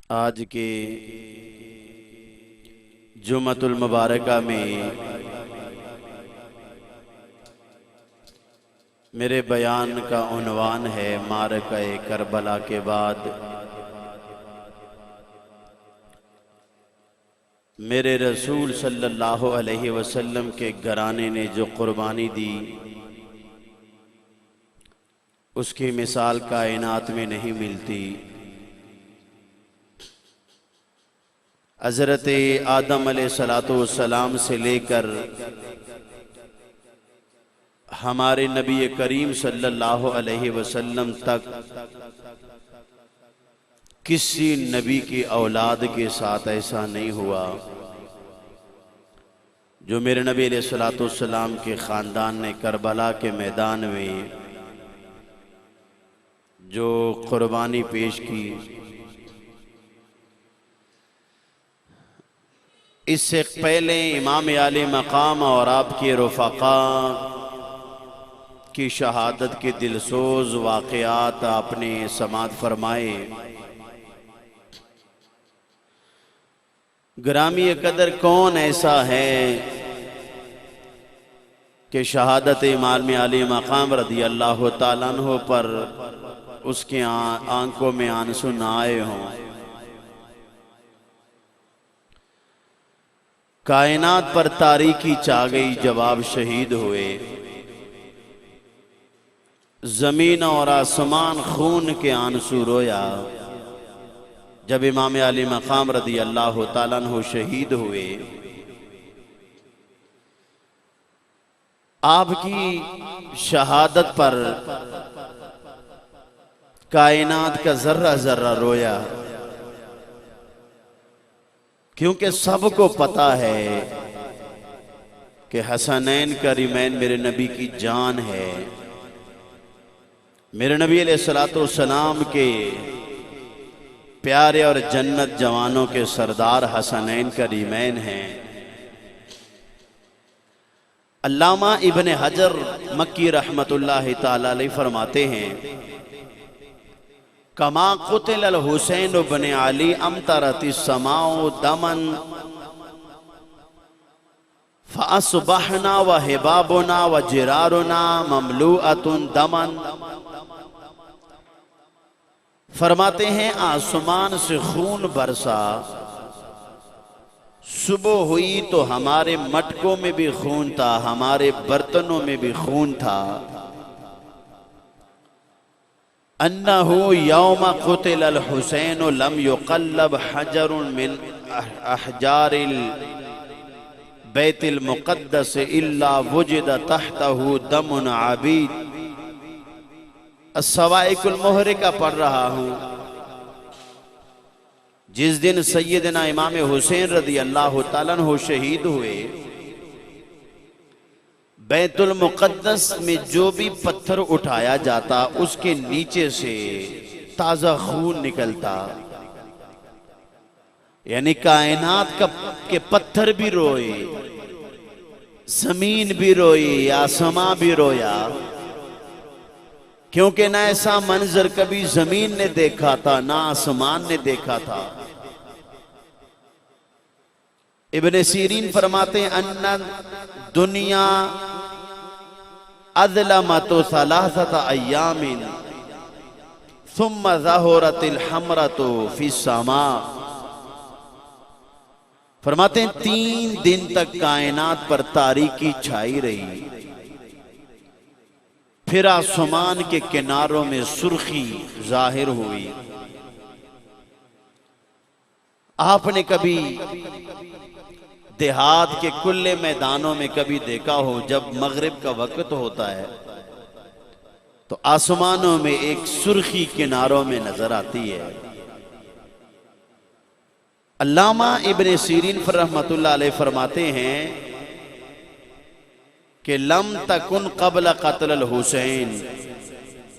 آج کے جمعۃ المبارکہ میں میرے بیان کا عنوان ہے معرکہ کربلا کے بعد میرے رسول صلی اللہ علیہ وسلم کے گھرانے نے جو قربانی دی اس کی مثال کائنات میں نہیں ملتی۔ حضرت آدم علیہ السلام سے لے کر ہمارے نبی کریم صلی اللہ علیہ وسلم تک کسی نبی کی اولاد کے ساتھ ایسا نہیں ہوا جو میرے نبی علیہ السلام کے خاندان نے کربلا کے میدان میں جو قربانی پیش کی۔ اس سے پہلے امام عالی مقام اور آپ کے رفقاء کی شہادت کے دلسوز واقعات آپ نے سماعت فرمائے۔ گرامی قدر کون ایسا ہے کہ شہادت امام عالی مقام رضی اللہ تعالیٰ عنہ پر اس کے آنکھوں میں آنسو نہ آئے ہوں۔ کائنات پر تاریکی چھا گئی جب آپ شہید ہوئے، زمین اور آسمان خون کے آنسو رویا جب امام عالی مقام رضی اللہ تعالیٰ عنہ شہید ہوئے۔ آپ کی شہادت پر کائنات کا ذرہ ذرہ رویا، کیونکہ سب کو پتا ہے کہ حسنین کریمین میرے نبی کی جان ہے، میرے نبی علیہ السلام کے پیارے اور جنت جوانوں کے سردار حسنین کریمین ہیں۔ علامہ ابن حجر مکی رحمت اللہ تعالی علیہ فرماتے ہیں کما قتل الحسین بن علی امطرت السماء دمن فاصبحنا وحبابنا وجرارنا مملوءۃ دمن۔ فرماتے ہیں آسمان سے خون برسا، صبح ہوئی تو ہمارے مٹکوں میں بھی خون تھا، ہمارے برتنوں میں بھی خون تھا۔ انہو یوم قتل الحسین لم یقلب حجر من احجار البیت المقدس الا وجد تحتہ دم عبید۔ السوائق المحرقہ پڑھ رہا ہوں۔ جس دن سیدنا امام حسین رضی اللہ تعالیٰ عنہ شہید ہوئے، بیت المقدس میں جو بھی پتھر اٹھایا جاتا اس کے نیچے سے تازہ خون نکلتا، یعنی کائنات کے پتھر بھی روئے، زمین بھی روئی، آسمان بھی رویا، کیونکہ نہ ایسا منظر کبھی زمین نے دیکھا تھا نہ آسمان نے دیکھا تھا۔ ابن سیرین فرماتے ہیں ان دنیا اظلمت ثلاثت ایام ثم ظہرت الحمرۃ فی السماء۔ فرماتے ہیں 3 دن تک کائنات پر تاریکی چھائی رہی، پھر آسمان کے کناروں میں سرخی ظاہر ہوئی۔ آپ نے کبھی دیہات کے کھلے میدانوں میں کبھی دیکھا ہو، جب مغرب کا وقت ہوتا ہے تو آسمانوں میں ایک سرخی کناروں میں نظر آتی ہے۔ علامہ ابن سیرین رحمت اللہ علیہ فرماتے ہیں کہ لم تکن قبل قتل الحسین،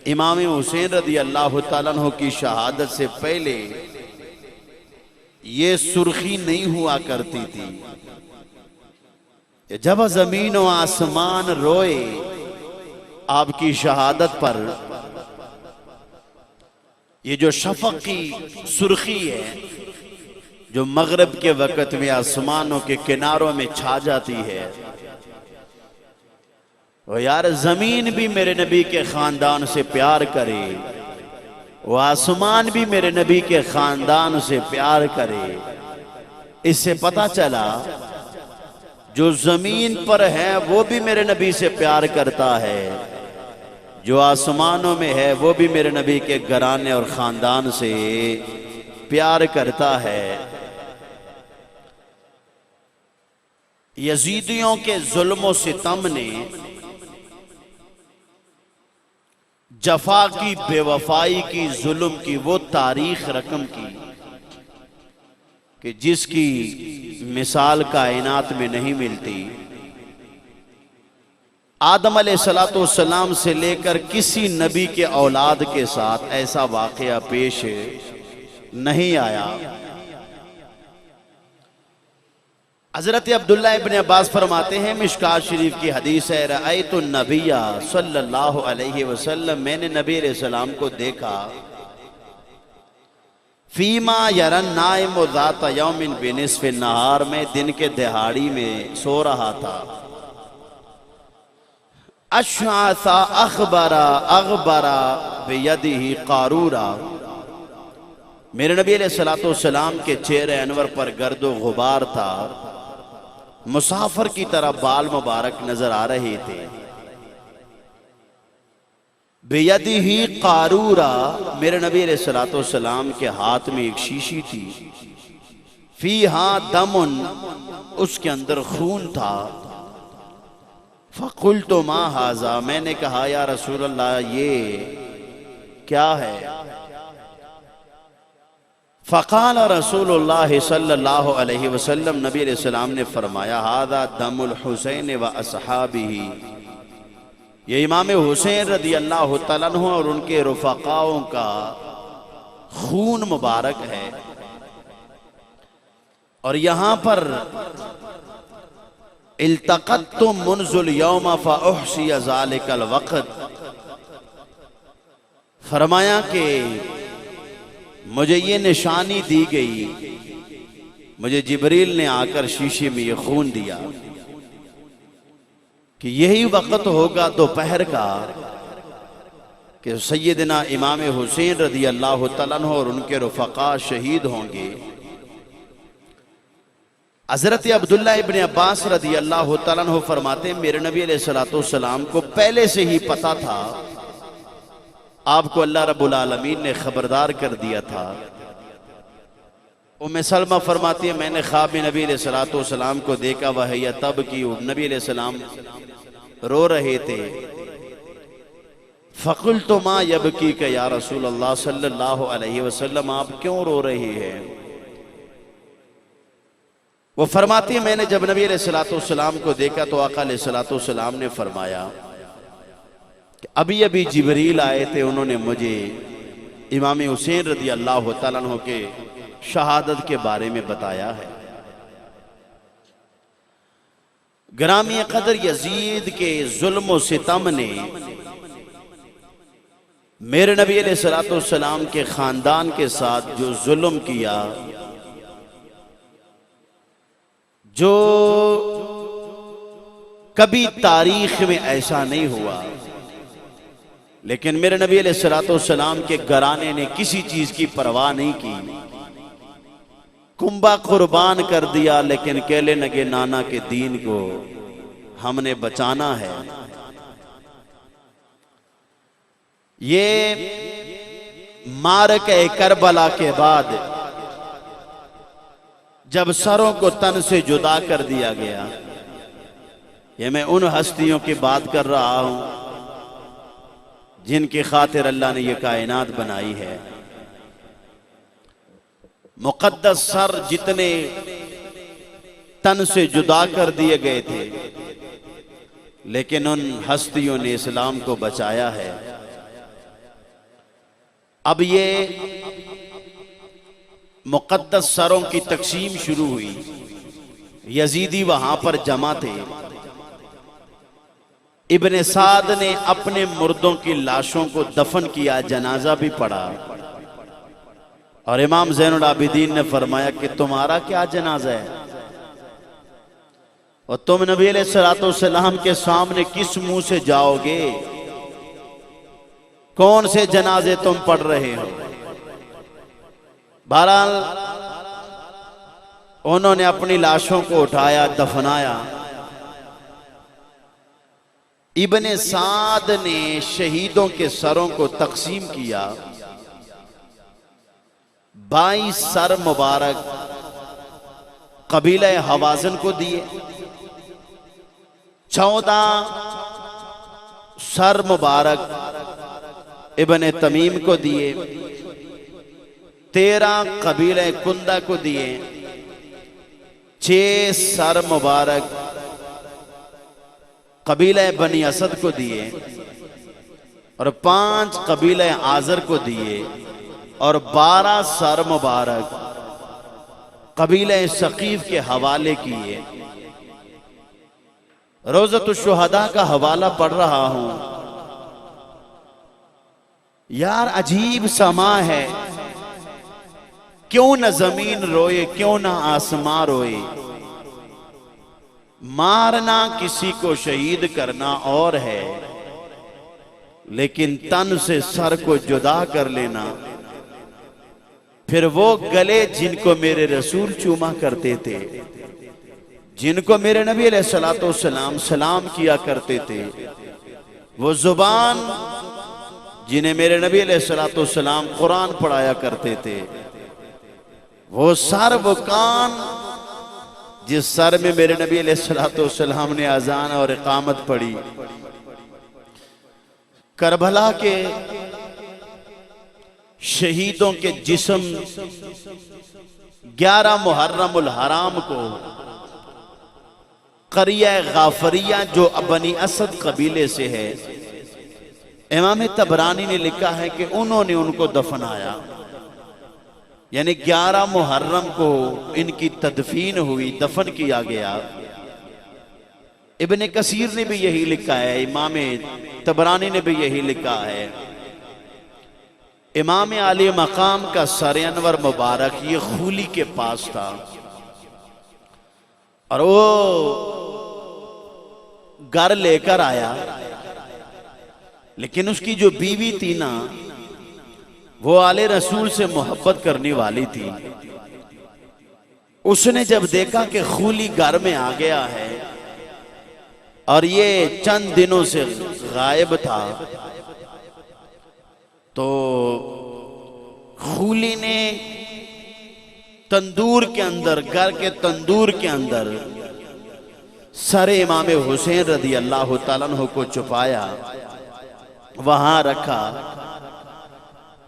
امام حسین رضی اللہ تعالیٰ عنہ کی شہادت سے پہلے یہ سرخی نہیں ہوا کرتی تھی۔ جب زمین و آسمان روئے آپ کی شہادت پر، یہ جو شفق کی سرخی ہے جو مغرب کے وقت میں آسمانوں کے کناروں میں چھا جاتی ہے، وہ یار زمین بھی میرے نبی کے خاندان سے پیار کرے، وہ آسمان بھی میرے نبی کے خاندان سے پیار کرے۔ اس سے پتہ چلا جو زمین پر ہے وہ بھی میرے نبی سے پیار کرتا ہے، جو آسمانوں میں ہے وہ بھی میرے نبی کے گھرانے اور خاندان سے پیار کرتا ہے۔ یزیدیوں کے ظلم و ستم نے جفا کی، بے وفائی کی، ظلم کی وہ تاریخ رقم کی کہ جس کی مثال کائنات میں نہیں ملتی۔ آدم علیہ السلام سے لے کر کسی نبی کے اولاد کے ساتھ ایسا واقعہ پیش نہیں آیا۔ حضرت عبداللہ ابن عباس فرماتے ہیں، مشکات شریف کی حدیث ہے، رأیت النبی صلی اللہ علیہ وسلم، میں نے نبی علیہ السلام کو دیکھا، فیما یرن نائم ذات یوم بنصف النہار، میں دن کے دہاڑی میں سو رہا تھا، اشعث اغبر بیدہ قارورا، میرے نبی علیہ السلام کے چہرے انور پر گرد و غبار تھا، مسافر کی طرح بال مبارک نظر آ رہے تھے۔ بیدہ قارورا، میرے نبی علیہ السلام کے ہاتھ میں ایک شیشی تھی، فیہا دم، اس کے اندر خون تھا، فقلت ما ھذا، میں نے کہا یا رسول اللہ یہ کیا ہے؟ فقال رسول اللہ صلی اللہ علیہ وسلم، نبی علیہ السلام نے فرمایا، ھذا دم الحسین و اصحابہ، یہ امام حسین رضی اللہ تعالیٰ عنہ اور ان کے رفقاؤں کا خون مبارک ہے۔ اور یہاں پر التقطتم منذ اليوم فاحصی ذلک الوقت، فرمایا کہ مجھے یہ نشانی دی گئی، مجھے جبریل نے آ کر شیشے میں یہ خون دیا کہ یہی وقت ہوگا دوپہر کا کہ سیدنا امام حسین رضی اللہ تعالیٰ عنہ اور ان کے رفقا شہید ہوں گے۔ حضرت عبداللہ ابن عباس رضی اللہ تعالیٰ عنہ فرماتے ہیں، میرے نبی علیہ السلام کو پہلے سے ہی پتا تھا، آپ کو اللہ رب العالمین نے خبردار کر دیا تھا۔ ام سلمہ فرماتی ہے، میں نے خواب میں نبی علیہ السلام کو دیکھا، وہی تب کی نبی علیہ السلام رو رہے تھے، فقلت ما یبکیک یا رسول اللہ صلی اللہ علیہ وسلم، آپ کیوں رو رہی ہیں؟ وہ فرماتی ہے، میں نے جب نبی علیہ السلام کو دیکھا تو آقا علیہ السلام نے فرمایا کہ ابھی ابھی جبریل آئے تھے، انہوں نے مجھے امام حسین رضی اللہ تعالیٰ عنہ کے شہادت کے بارے میں بتایا ہے۔ گرامی قدر، یزید کے ظلم و ستم نے میرے نبی علیہ السلام کے خاندان کے ساتھ جو ظلم کیا، جو کبھی تاریخ میں ایسا نہیں ہوا، لیکن میرے نبی علیہ السلام کے گھرانے نے کسی چیز کی پرواہ نہیں کی، کنبہ قربان کر دیا، لیکن کہنے لگے نانا کے دین کو ہم نے بچانا ہے۔ یہ معرکہ کربلا کے بعد جب سروں کو تن سے جدا کر دیا گیا، یہ میں ان ہستیوں کی بات کر رہا ہوں جن کی خاطر اللہ نے یہ کائنات بنائی ہے۔ مقدس سر جتنے تن سے جدا کر دیے گئے تھے، لیکن ان ہستیوں نے اسلام کو بچایا ہے۔ اب یہ مقدس سروں کی تقسیم شروع ہوئی، یزیدی وہاں پر جمع تھے، ابن سعد نے اپنے مردوں کی لاشوں کو دفن کیا، جنازہ بھی پڑھا، اور امام زین العابدین نے فرمایا کہ تمہارا کیا جنازہ ہے اور تم نبی علیہ السلام کے سامنے کس منہ سے جاؤ گے؟ کون سے جنازے تم پڑھ رہے ہو؟ بہرحال انہوں نے اپنی لاشوں کو اٹھایا، دفنایا۔ ابن سعد نے شہیدوں کے سروں کو تقسیم کیا، 22 سر مبارک قبیلہ حوازن کو دیے، 14 سر مبارک ابن تمیم کو دیے، 13 قبیلہ کندہ کو دیے، 6 سر مبارک قبیلہ بنی اسد کو دیے، اور 5 قبیلہ آزر کو دیے، اور 12 سر مبارک قبیلہ ثقیف کے حوالے کیے۔ روضۃ الشہداء کا حوالہ پڑھ رہا ہوں، یار عجیب سما ہے، کیوں نہ زمین روئے، کیوں نہ آسمان روئے۔ مارنا کسی کو شہید کرنا اور ہے، لیکن تن سے سر کو جدا کر لینا، پھر وہ گلے جن کو میرے رسول چوما کرتے تھے، جن کو میرے نبی علیہ السلام سلام کیا کرتے تھے، وہ زبان جنہیں میرے نبی علیہ السلام قرآن پڑھایا کرتے تھے، وہ سر، وہ کان جس سر میں میرے نبی علیہ السلام نے اذان اور اقامت پڑھی، کربلا کے شہیدوں کے جسم 11 محرم الحرام کو قریہ غافریہ جو بنی اسد قبیلے سے ہے، امام طبرانی نے لکھا ہے کہ انہوں نے ان کو دفنایا، یعنی 11 محرم کو ان کی تدفین ہوئی، دفن کیا گیا۔ ابن کثیر نے بھی یہی لکھا ہے، امام طبرانی نے بھی یہی لکھا ہے۔ امام علی مقام کا سر انور مبارک یہ خولی کے پاس تھا، اور وہ گھر لے کر آیا، لیکن اس کی جو بیوی تھی نا، وہ آل رسول سے محبت کرنے والی تھی۔ اس نے جب دیکھا کہ خولی گھر میں آ گیا ہے اور یہ چند دنوں سے غائب تھا، تو خولی نے تندور کے اندر، گھر کے تندور کے اندر سر امام حسین رضی اللہ تعالیٰ عنہ کو چھپایا، وہاں رکھا۔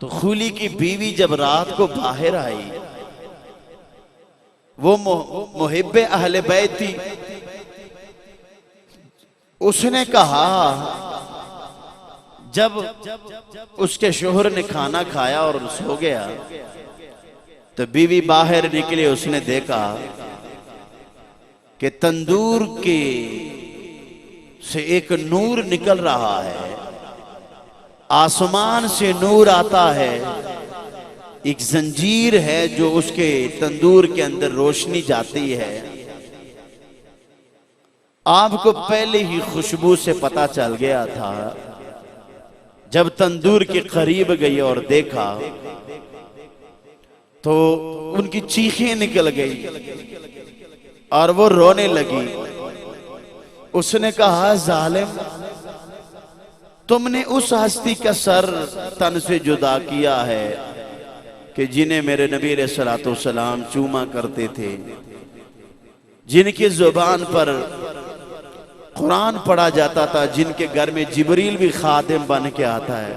تو خولی کی بیوی جب رات کو باہر آئی، وہ محب اہل بیت تھی، اس نے کہا، جب اس کے شوہر نے کھانا کھایا اور سو گیا تو بیوی باہر نکلی، اس نے دیکھا کہ تندور کے سے ایک نور نکل رہا ہے، آسمان سے نور آتا ہے، ایک زنجیر ہے جو اس کے تندور کے اندر روشنی جاتی ہے۔ آپ کو پہلے ہی خوشبو سے پتا چل گیا تھا۔ جب تندور کے قریب گئی اور دیکھا تو ان کی چیخیں نکل گئی اور وہ رونے لگی۔ اس نے کہا، ظالم، تم نے اس ہستی کا سر تن سے جدا کیا ہے کہ جنہیں میرے نبی علیہ السلام چوما کرتے تھے، جن کی زبان پر قرآن پڑھا جاتا تھا، جن کے گھر میں جبریل بھی خادم بن کے آتا ہے۔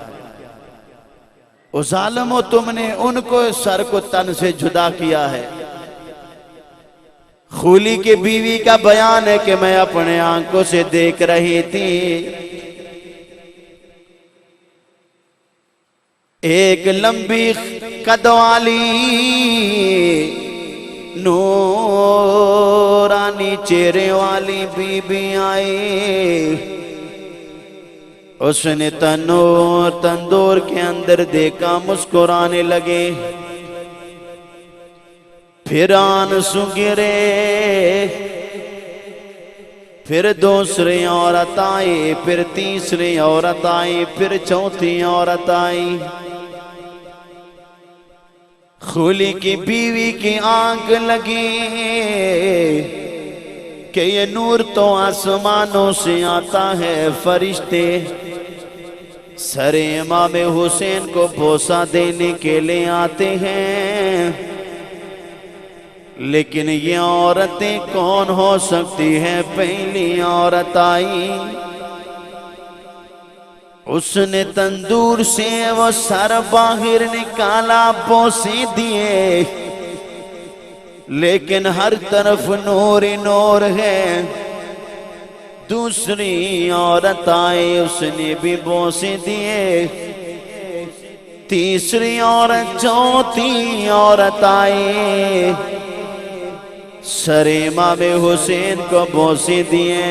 او ظالمو، تم نے ان کو سر کو تن سے جدا کیا ہے۔ خولی کے بیوی کا بیان ہے کہ میں اپنے آنکھوں سے دیکھ رہی تھی، ایک لمبی قد والی نورانی چہرے والی بی بی آئی۔ اس نے تندور کے اندر دیکھا، مسکرانے لگے، پھر آنسو گرے، پھر دوسری عورت آئی، پھر تیسری عورت آئی، پھر چوتھی عورت آئی۔ خولی کی بیوی کی آنکھ لگی کہ یہ نور تو آسمانوں سے آتا ہے، فرشتے سر امام حسین کو بوسہ دینے کے لیے آتے ہیں، لیکن یہ عورتیں کون ہو سکتی ہیں؟ پہلی عورت آئی، اس نے تندور سے وہ سر باہر نکالا، بوسے دیے، لیکن ہر طرف نور نور ہے۔ دوسری عورت آئی، اس نے بھی بوسے دیے، تیسری عورت، چوتھی عورت آئی، سر امام حسین کو بوسے دیے۔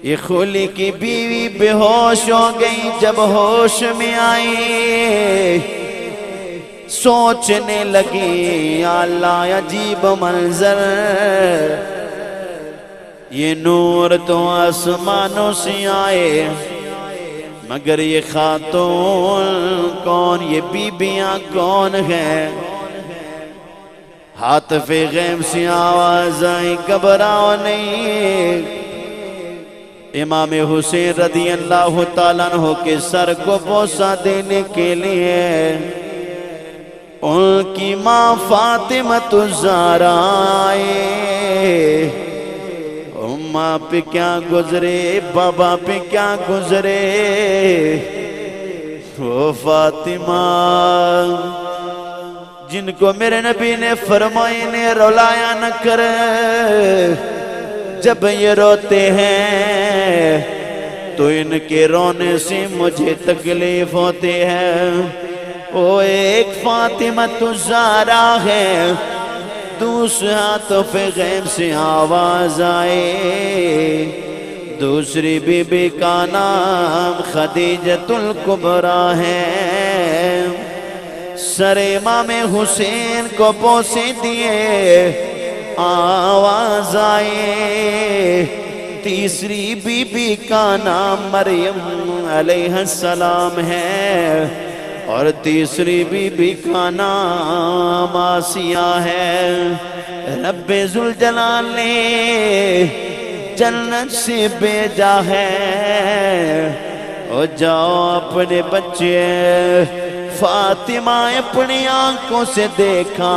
یہ خولی کی بیوی بے ہوش ہو گئی، جب ہوش میں آئی سوچنے لگی، یا اللہ عجیب منظر، یہ نور تو آسمانوں سے آئے، مگر یہ خاتون کون، یہ بیبیاں کون ہیں؟ حاطف غیب سے آواز آئی، گھبراؤ نہیں۔ امام حسین رضی اللہ تعالیٰ عنہ کے سر کو بوسہ دینے کے لیے ان کی ماں فاطمہ الزہرا آئے۔ ماں پہ کیا گزرے، بابا پہ کیا گزرے، وہ فاطمہ جن کو میرے نبی نے فرمایا نے رلایا نہ کر، جب یہ روتے ہیں تو ان کے رونے سے مجھے تکلیف ہوتی ہے۔ وہ ایک فاطمہ الزہرا ہے، دوسرے حاطف غیب سے آواز آئے، دوسری بی بی کا نام خدیجہ الکبریٰ ہے۔ سر امام حسین کو بوسے دیے، آواز آئے، تیسری بی بی کا نام مریم علیہ السلام ہے، اور تیسری بی بی کا نام آسیہ ہے۔ رب ذوالجلال نے جنت سے بھیجا ہے، اور جاؤ اپنے بچے فاطمہ اپنی آنکھوں سے دیکھا،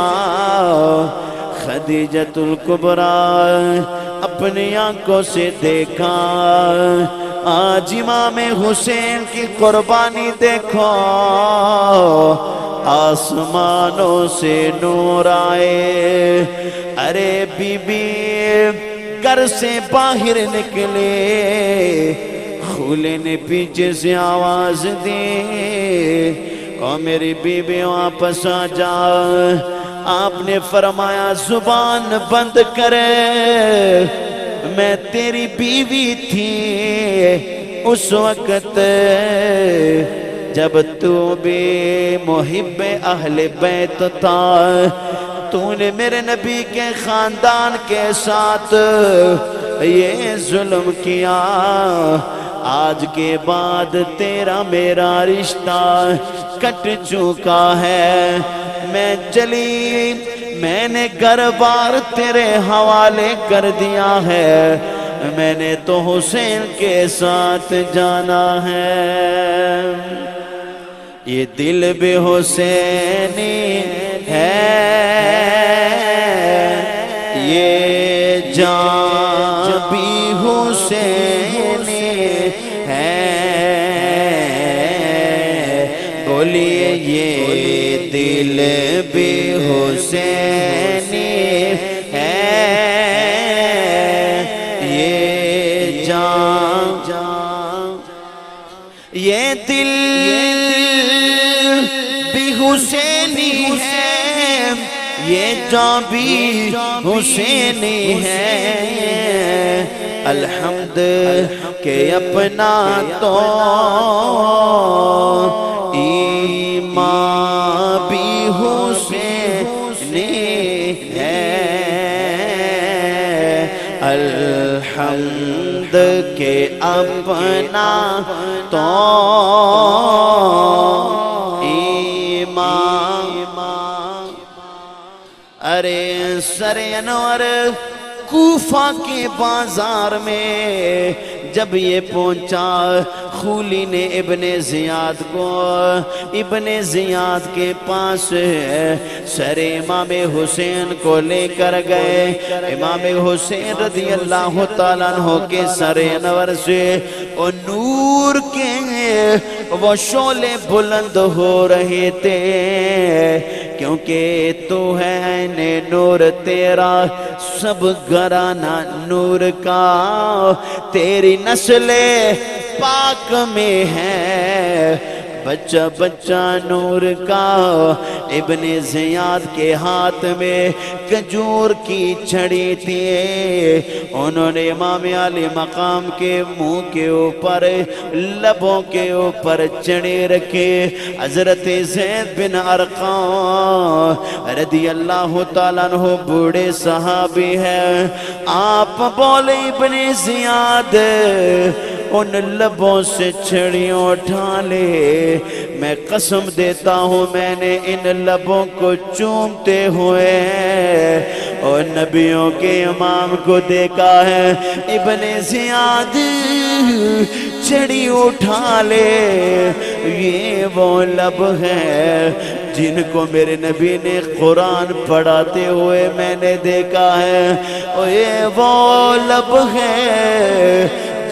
خدیجہ الکبریٰ اپنی آنکھوں سے دیکھا، آج امام حسین کی قربانی دیکھو، آسمانوں سے نور آئے۔ ارے بی بی گھر سے باہر نکلے، خولے نے پیچھے سے آواز دی، او میری بی بی واپس آ جا۔ آپ نے فرمایا زبان بند کرے، میں تیری بیوی تھی اس وقت جب تو بھی محب اہل بیت تھا، تو نے میرے نبی کے خاندان کے ساتھ یہ ظلم کیا، آج کے بعد تیرا میرا رشتہ کٹ چکا ہے، میں چلی، میں نے گھر بار تیرے حوالے کر دیا ہے، میں نے تو حسین کے ساتھ جانا ہے۔ یہ دل بھی حسینی ہے، یہ جان بھی حسینی ہے، بولیے یہ دل بھی حسینی ہے، یہ جان، یہ دل بھی حسینی ہے، یہ جان بھی حسینی ہے، الحمد کہ اپنا تو ایمان بھی حسینی ہے الحمد کے اپنا تو ایمان۔ ارے سر انور کوفہ کے بازار میں جب یہ پہنچا، خولی نے ابن زیاد کو ابن زیاد کے پاس سر امام حسین کو لے کر گئے۔ امام حسین رضی اللہ تعالیٰ عنہ کے سر انور سے اور نور کے وہ شعلے بلند ہو رہے تھے، کیونکہ تو ہے نور تیرا سب گھرانہ نور کا، تیری نسل پاک میں ہے بچہ بچہ نور کا۔ ابن زیاد کے ہاتھ میں کھجور کی چھڑی تھی، انہوں نے امام علی مقام کے منہ کے اوپر لبوں کے اوپر چڑے رکھے۔ حضرت زید بن ارقم رضی اللہ تعالیٰ عنہ بوڑھے صحابی ہیں، آپ بولے ابن زیاد ان لبوں سے چھڑیوں اٹھا لے، میں قسم دیتا ہوں میں نے ان لبوں کو چومتے ہوئے اور نبیوں کے امام کو دیکھا ہے۔ ابن زیاد چھڑی اٹھا لے، یہ وہ لب ہے جن کو میرے نبی نے قرآن پڑھاتے ہوئے میں نے دیکھا ہے، اور یہ وہ لب ہے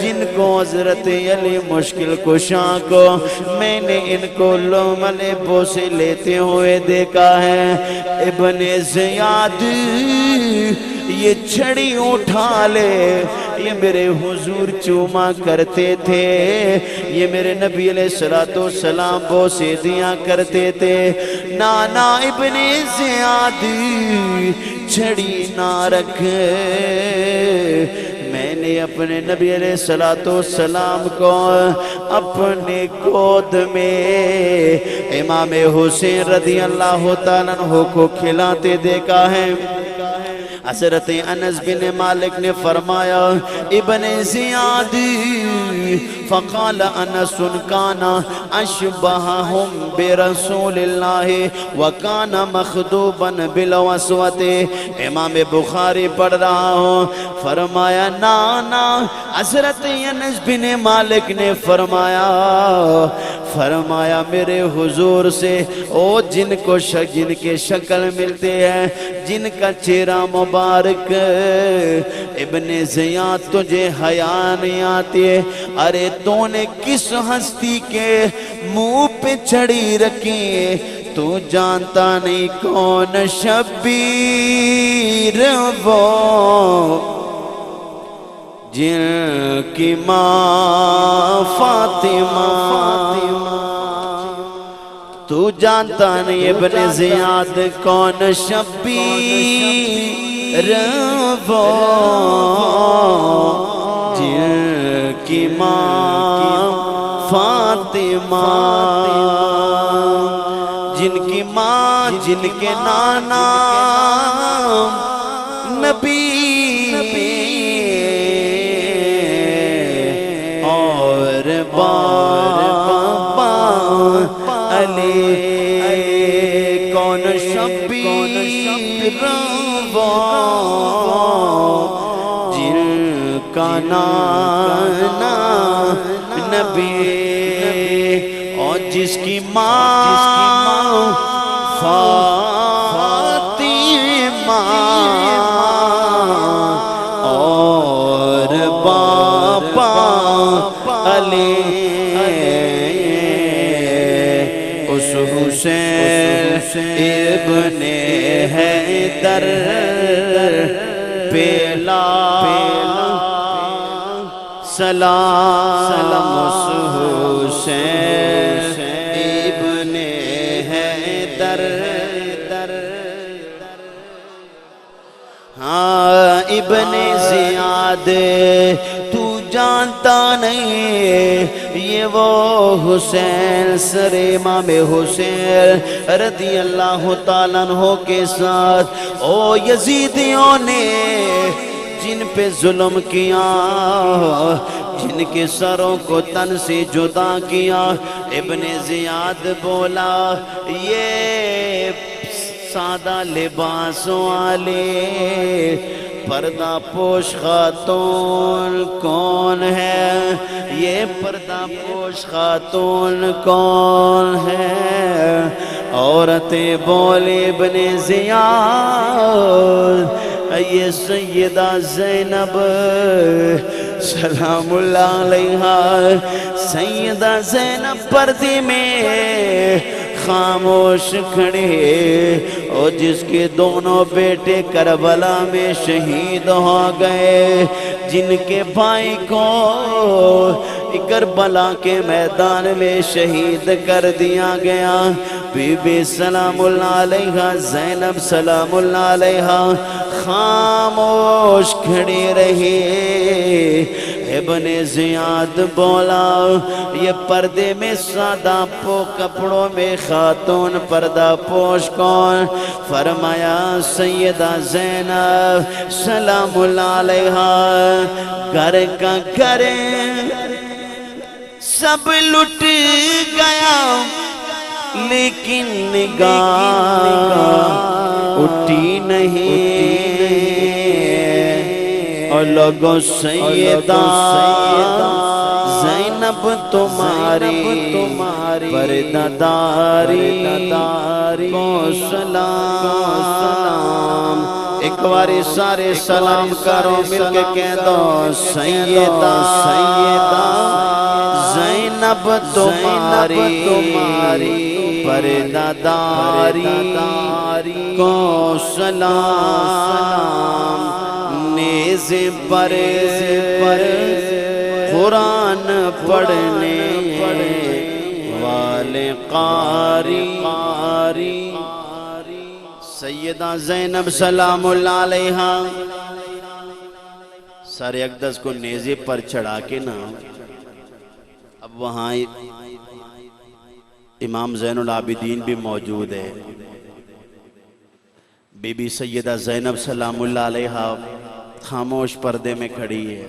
جن کو حضرت علی مشکل کشاں کو میں نے ان کو لوملے بوسے لیتے ہوئے دیکھا ہے۔ ابن زیاد یہ چھڑی اٹھا لے، یہ میرے حضور چوما کرتے تھے، یہ میرے نبی علیہ السلام بوسے دیا کرتے تھے۔ نانا ابن زیاد چھڑی نہ رکھ، میں نے اپنے نبی علیہ السلام کو اپنے گود میں امام حسین رضی اللہ تعالیٰ عنہ کو کھلاتے دیکھا ہے۔ حضرت انس بن مالک نے فرمایا ابن زیاد فقال انس کان اشبہہم برسول اللہ وکان مخدوبا بالوسوت۔ امام بخاری پڑھ رہا ہوں، فرمایا نانا حضرت انس بن مالک نے فرمایا میرے حضور سے او جن کے شکل ملتے ہیں، جن کا چہرہ مبارک، ابن زیاد تجھے حیا نہیں آتی ہے؟ ارے تو نے کس ہستی کے منہ پہ چھڑی رکھی، تو جانتا نہیں کون شبیر وہ جن کی ماں فاطمہ، تو جانتا نہیں ابن زیاد کون شبیر وہ جن کی ماں فاطمہ، جن کی ماں جن کے نانا نبی اور بابا علی، کون شبیر وہ جن کا نانا نبی اور جس کی ماں فاطمہ اور بابا علی، اس حسین ابن حیدر پیلا سلام اس حسین ابن حیدر۔ ہاں ابن زیاد تو جانتا نہیں یہ وہ حسین سر امام حسین رضی اللہ تعالیٰ عنہ کے ساتھ او یزیدیوں نے جن پہ ظلم کیا، جن کے سروں کو تن سے جدا کیا، ابن زیاد بولا یہ سادہ لباس والے پردہ پوش خاتون کون ہے؟ یہ پردہ پوش خاتون کون ہے؟ عورتیں بولے ابن زیاد یہ سیدہ زینب سلام اللہ علیہا، سیدہ زینب پردے میں خاموش کھڑے، اور جس کے دونوں بیٹے کربلا میں شہید ہو گئے، جن کے بھائی کو کربلا کے میدان میں شہید کر دیا گیا، بی بی سلام اللہ علیہا، زینب سلام اللہ علیہا خاموش کھڑی رہی۔ ابن زیاد بولا یہ پردے میں سادہ کپڑوں میں خاتون پردہ پوش کون؟ فرمایا سیدہ زینب سلام اللہ علیہا۔ گھر کا گھر سب لٹ گیا لیکن نگاہ اٹھی نہیں، اور لوگوں سیدہ زینب تمہاری پردہ داری کو سلام۔ ایک باری سارے سلام کرو مل کے کہہ دو سیدہ زینب تمہاری پردہ داری کو سلام۔ نیزے پر قرآن پڑھنے والے قاری سیدہ زینب سلام اللہ علیہا۔ سر اقدس کو نیزے پر چڑھا کے نا، اب وہاں امام زین العابدین بھی موجود ہے، بی بی سیدہ زینب سلام اللہ علیہا خاموش پردے میں کھڑی ہے۔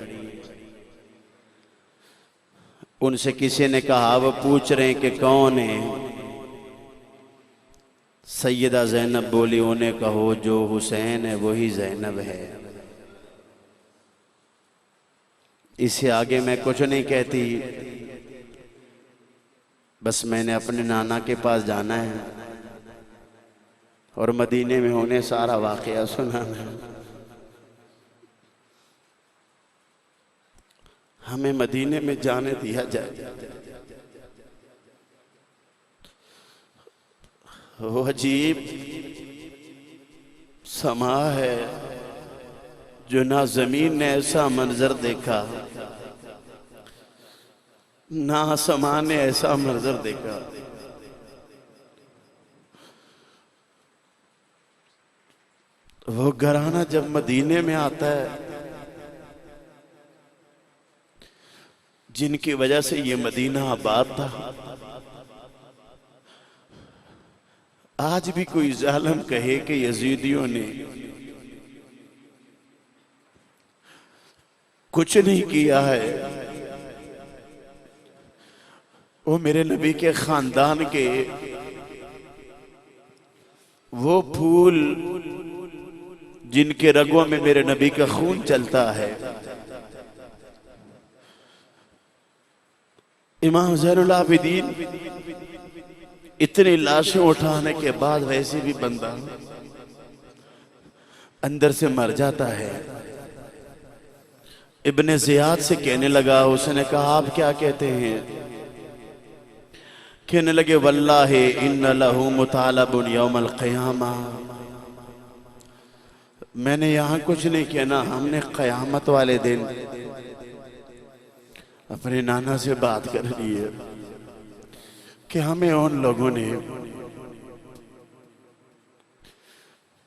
ان سے کسی نے کہا، وہ پوچھ رہے ہیں کہ کون ہے؟ سیدہ زینب بولی انہیں کہو جو حسین ہے وہی زینب ہے، اس سے آگے میں کچھ نہیں کہتی، بس میں نے اپنے نانا کے پاس جانا ہے اور مدینے میں انہیں سارا واقعہ سنانا ہے۔ ہمیں مدینے میں جانے دیا جائے۔ وہ عجیب سما ہے جو نہ زمین نے ایسا منظر دیکھا نہ آسمان نے ایسا منظر دیکھا۔ وہ گھرانہ جب مدینے میں آتا ہے جن کی وجہ سے یہ مدینہ آباد تھا، آج بھی کوئی ظالم کہے کہ یزیدیوں نے کچھ نہیں کیا ہے، وہ میرے نبی کے خاندان کے وہ پھول جن کے رگوں میں میرے نبی کا خون چلتا ہے۔ امام زین العابدین اتنی لاشیں اٹھانے کے بعد ویسے بھی بندہ اندر سے مر جاتا ہے۔ ابن زیاد سے کہنے لگا، اس نے کہا آپ کیا کہتے ہیں؟ کہنے لگے واللہ ان لہو مطالب یوم القیامہ۔ میں نے یہاں کچھ نہیں کہنا، ہم نے قیامت والے دن اپنے نانا سے بات کر لی ہے کہ ہمیں ان لوگوں نے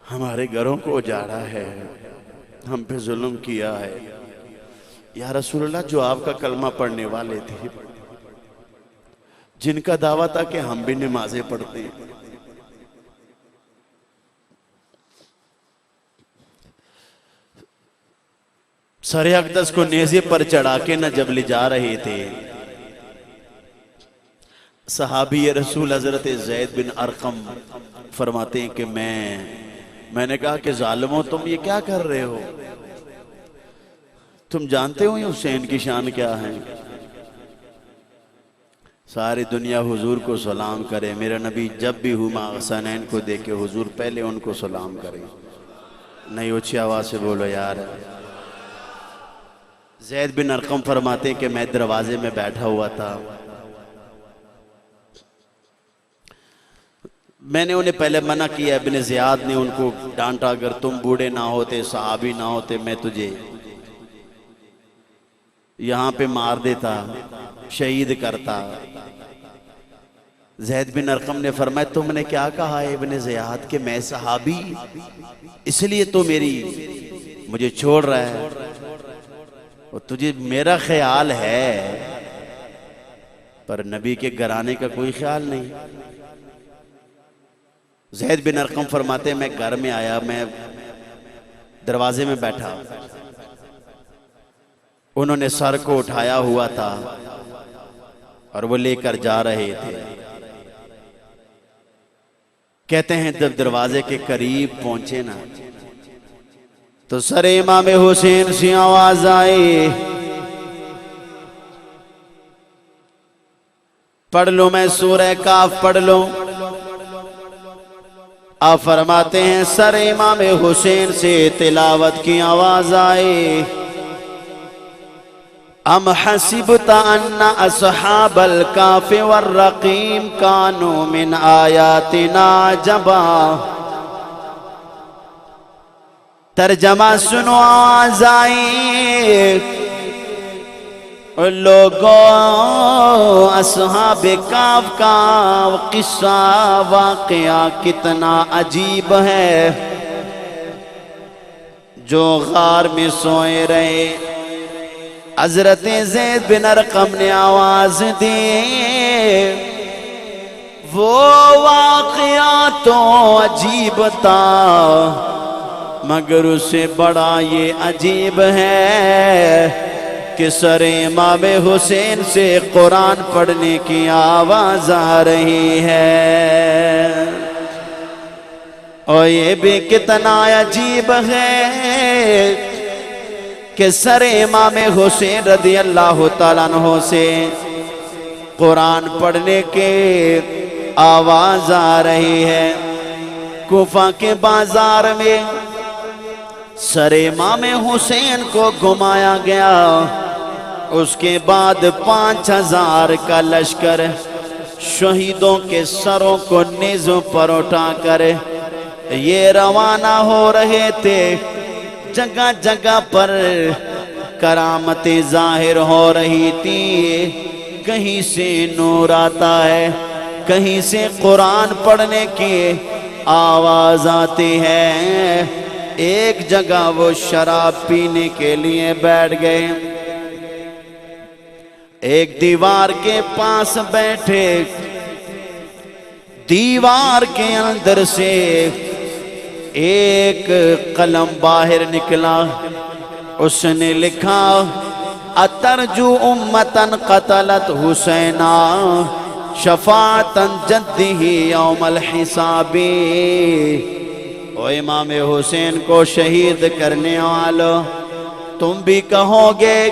ہمارے گھروں کو اجاڑا ہے، ہم پہ ظلم کیا ہے، یا رسول اللہ جو آپ کا کلمہ پڑھنے والے تھے، جن کا دعویٰ تھا کہ ہم بھی نمازیں پڑھتے ہیں، سر اقدس کو نیزے پر چڑھا کے نہ جب لے جا رہے تھے، صحابی رسول حضرت زید بن ارقم فرماتے ہیں کہ میں نے کہا کہ ظالموں تم یہ کیا کر رہے ہو؟ تم جانتے ہو یہ حسین کی شان کیا ہے؟ ساری دنیا حضور کو سلام کرے، میرا نبی جب بھی ہما حسنین کو دیکھے حضور پہلے ان کو سلام کرے۔ نہیں اونچی آواز سے بولو یار۔ زید بن ارقم فرماتے ہیں کہ میں دروازے میں بیٹھا ہوا تھا، میں نے انہیں پہلے منع کیا، ابن زیاد نے ان کو ڈانٹا، اگر تم بوڑھے نہ ہوتے، صحابی نہ ہوتے، میں تجھے یہاں پہ مار دیتا، شہید کرتا۔ زید بن ارقم نے فرمایا تم نے کیا کہا ہے ابن زیاد کہ میں صحابی، اس لیے تو مجھے چھوڑ رہا ہے، اور تجھے میرا خیال ہے پر نبی کے گھرانے کا کوئی خیال نہیں۔ زید بن ارقم فرماتے ہیں میں گھر میں آیا، میں دروازے میں بیٹھا، انہوں نے سر کو اٹھایا ہوا تھا اور وہ لے کر جا رہے تھے۔ کہتے ہیں جب دروازے کے قریب پہنچے نا تو سر امام حسین سے آواز آئی، پڑھ لو، میں سورہ کاف پڑھ لو۔ آپ فرماتے ہیں سر امام حسین سے تلاوت کی آواز آئی، ام حسبت ان اصحاب الکاف والرقیم کانوا من آیاتنا عجبا۔ ترجمہ سنو، آواز آئی، لوگوں اصحاب کاف کا قصہ واقعہ کتنا عجیب ہے، جو غار میں سوئے رہے۔ حضرت زید بن ارقم نے آواز دی، وہ واقعہ تو عجیب تھا مگر اس سے بڑا یہ عجیب ہے کہ سر امام حسین سے قرآن پڑھنے کی آواز آ رہی ہے، اور یہ بھی کتنا عجیب ہے کہ سر امام حسین رضی اللہ تعالیٰ عنہ سے قرآن پڑھنے کے آواز آ رہی ہے۔ کوفہ کے بازار میں سر امام حسین کو گھمایا گیا، اس کے بعد 5000 کا لشکر شہیدوں کے سروں کو نیزوں پر اٹھا کر یہ روانہ ہو رہے تھے۔ جگہ جگہ پر کرامتیں ظاہر ہو رہی تھی، کہیں سے نور آتا ہے، کہیں سے قرآن پڑھنے کی آواز آتی ہے۔ ایک جگہ وہ شراب پینے کے لیے بیٹھ گئے، ایک دیوار کے پاس بیٹھے، دیوار کے اندر سے ایک قلم باہر نکلا، اس نے لکھا اترجو امتن قتلت حسینا شفاعتن جدہ یوم الحسابی۔ او امام حسین کو شہید کرنے والو، تم بھی کہو گے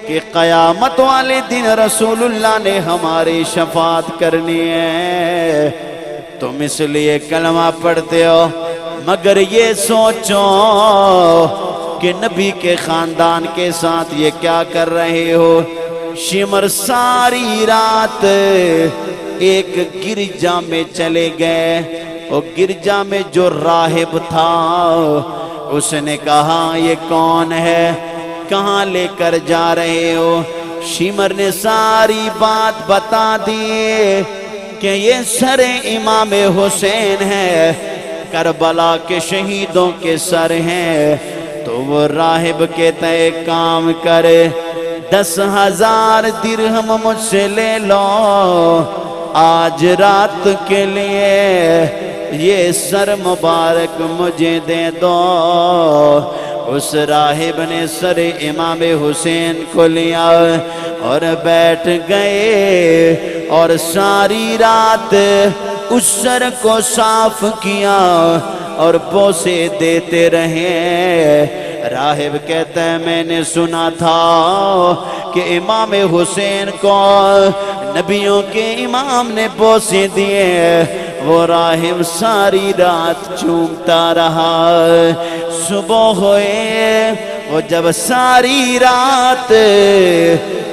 کہ قیامت والے دن رسول اللہ نے ہماری شفاعت کرنی ہے، تم اس لیے کلمہ پڑھتے ہو، مگر یہ سوچو کہ نبی کے خاندان کے ساتھ یہ کیا کر رہے ہو۔ شمر ساری رات ایک گرجا میں چلے گئے، اور گرجا میں جو راہب تھا اس نے کہا یہ کون ہے، کہاں لے کر جا رہے ہو؟ شمر نے ساری بات بتا دی کہ یہ سر امام حسین ہے، کربلا کے شہیدوں کے سر ہیں۔ تو وہ راہب کہتا ہے کام کرے 10,000 درہم مجھ سے لے لو آج رات کے لیے یہ سر مبارک مجھے دے دو اس راہب نے سر امام حسین کو لیا اور بیٹھ گئے اور ساری رات اس سر کو صاف کیا اور بوسے دیتے رہے راہب کہتا ہے میں نے سنا تھا کہ امام حسین کو نبیوں کے امام نے بوسے دیے وہ راہب ساری رات چومتا رہا صبح ہوئے وہ جب ساری رات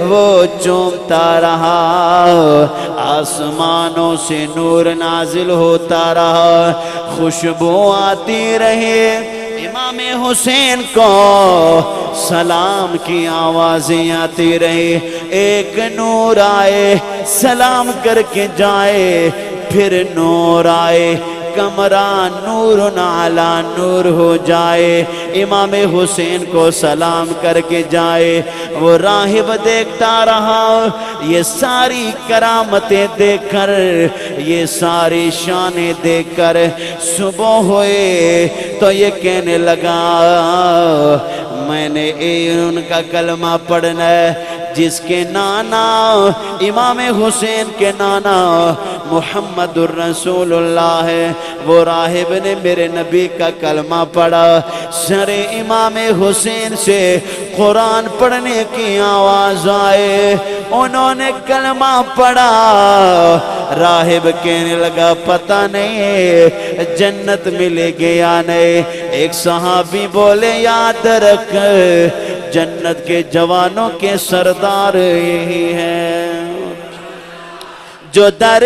وہ چومتا رہا آسمانوں سے نور نازل ہوتا رہا خوشبو آتی رہے امام حسین کو سلام کی آوازیں آتی رہی ایک نور آئے سلام کر کے جائے پھر نور آئے کمرہ نور علی نور ہو جائے امام حسین کو سلام کر کے جائے وہ راہب دیکھتا رہا یہ ساری کرامتیں دیکھ کر یہ ساری شانیں دیکھ کر صبح ہوئے تو یہ کہنے لگا میں نے ان کا کلمہ پڑھنا ہے جس کے نانا امام حسین کے نانا محمد الرسول اللہ ہے وہ راہب نے میرے نبی کا کلمہ پڑھا سر امام حسین سے قرآن پڑھنے کی آواز آئے انہوں نے کلمہ پڑھا راہب کہنے لگا پتہ نہیں جنت ملے گی یا نہیں ایک صحابی بولے یاد رکھ جنت کے جوانوں کے سردار یہی ہے جو در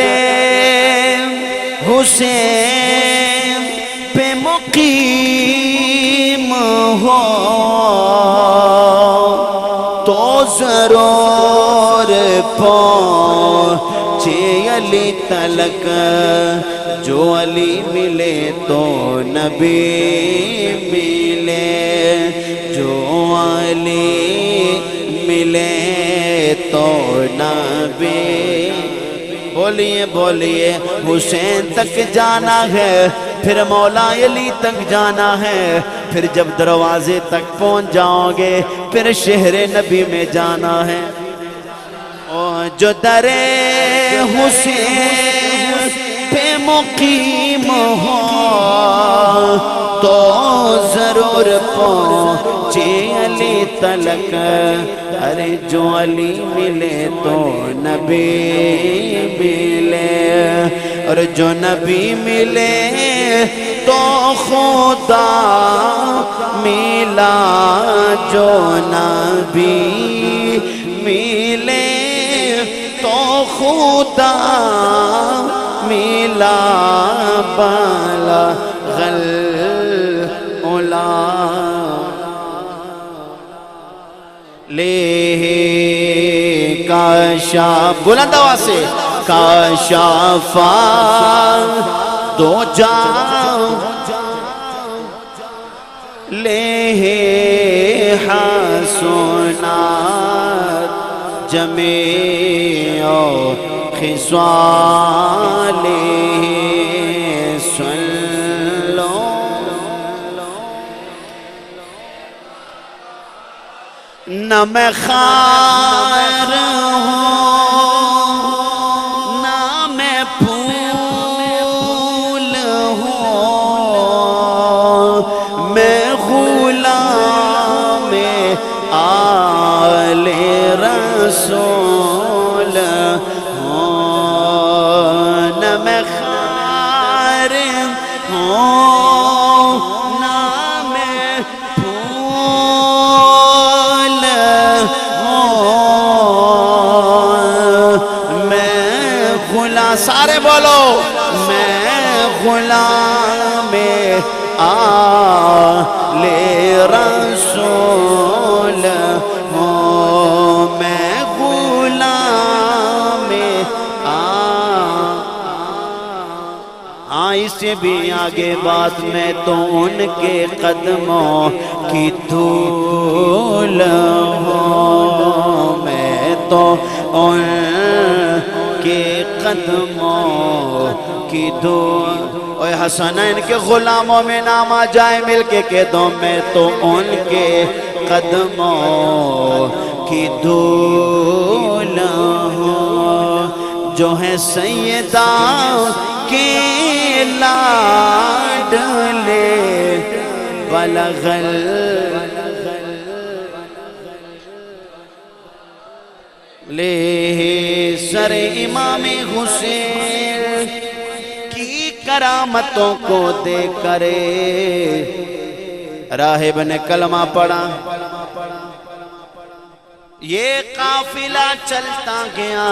حسین پہ مقیم ہو تو ضرور پہنچے علی تلک جو علی ملے تو نبی ملے جو علی ملے تو نبی بولیے بولیے حسین تک جانا ہے پھر مولا علی تک جانا ہے پھر جب دروازے تک پہنچ جاؤ گے پھر شہر نبی میں جانا ہے جو در حسین پہ مقیم ہو تو ضرور پہنچے علی تلک ارے جو علی ملے تو نبی ملے اور جو نبی ملے تو خدا ملا جو نبی ملے تو خدا ملا بالا غل لے کاشف بلند آواز سے کاشف دو جاں لے حسنات جمیع خصال نہ میں خار ہوں نہ میں پھول ہوں میں غلام آل رسول ہوں نہ میں خار ہوں نہ میں سارے بولو میں غلام آل رسول ہوں میں غلام ہاں اس سے بھی آگے بات، میں تو ان کے قدموں کی دھول ہوں، میں تو ان کے قدموں کی دھول۔ اے حسنین کے غلاموں میں نام آ جائے مل کے کہہ دو، میں تو ان کے قدموں کی دھول ہوں، جو ہے سیدہ کے لاڈلے بلغل۔ لے سر امام حسین کی کرامتوں کو دیکھ کرے راہب نے کلمہ پڑھا، یہ قافلہ چلتا گیا،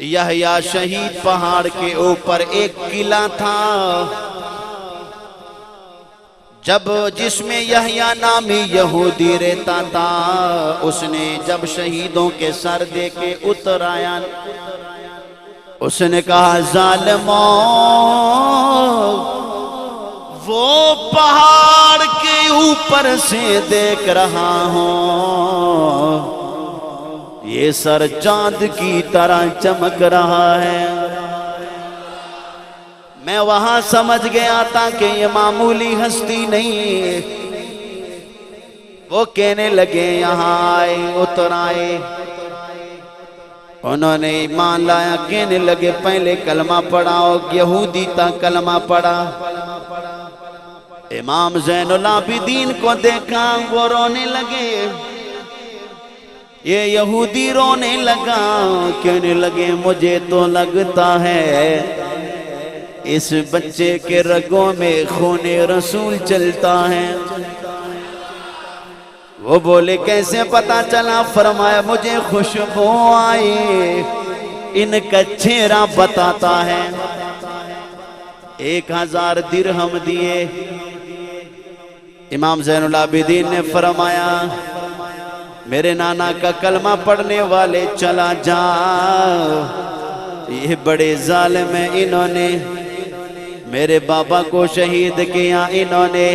یحییٰ شہید پہاڑ کے اوپر ایک قلعہ تھا، جس میں یحییٰ نامی یہودی رہتا تھا، اس نے جب شہیدوں کے سر دیکھے اتر آیا، اس نے کہا ظالموں، وہ پہاڑ کے اوپر سے دیکھ رہا ہوں، یہ سر چاند کی طرح چمک رہا ہے۔ میں وہاں سمجھ گیا تھا کہ یہ معمولی ہستی نہیں ہے۔ وہ کہنے لگے یہاں آئے، اتر آئے، انہوں نے ایمان لایا، کہنے لگے پہلے کلمہ پڑھاؤ، یہودی تا کلمہ پڑھا۔ امام زین العابدین کو دیکھا، وہ رونے لگے، یہ یہودی رونے لگا، کہنے لگے مجھے تو لگتا ہے اس بچے کے رگوں میں خون رسول چلتا ہے۔ وہ بولے کیسے پتا چلا؟ فرمایا مجھے خوشبو آئی، ان کا چہرہ بتاتا ہے۔ 1000 درہم دیے، امام زین العابدین نے فرمایا میرے نانا کا کلمہ پڑھنے والے چلا جا، یہ بڑے ظالم ہیں، انہوں نے میرے بابا کو شہید کیا، انہوں نے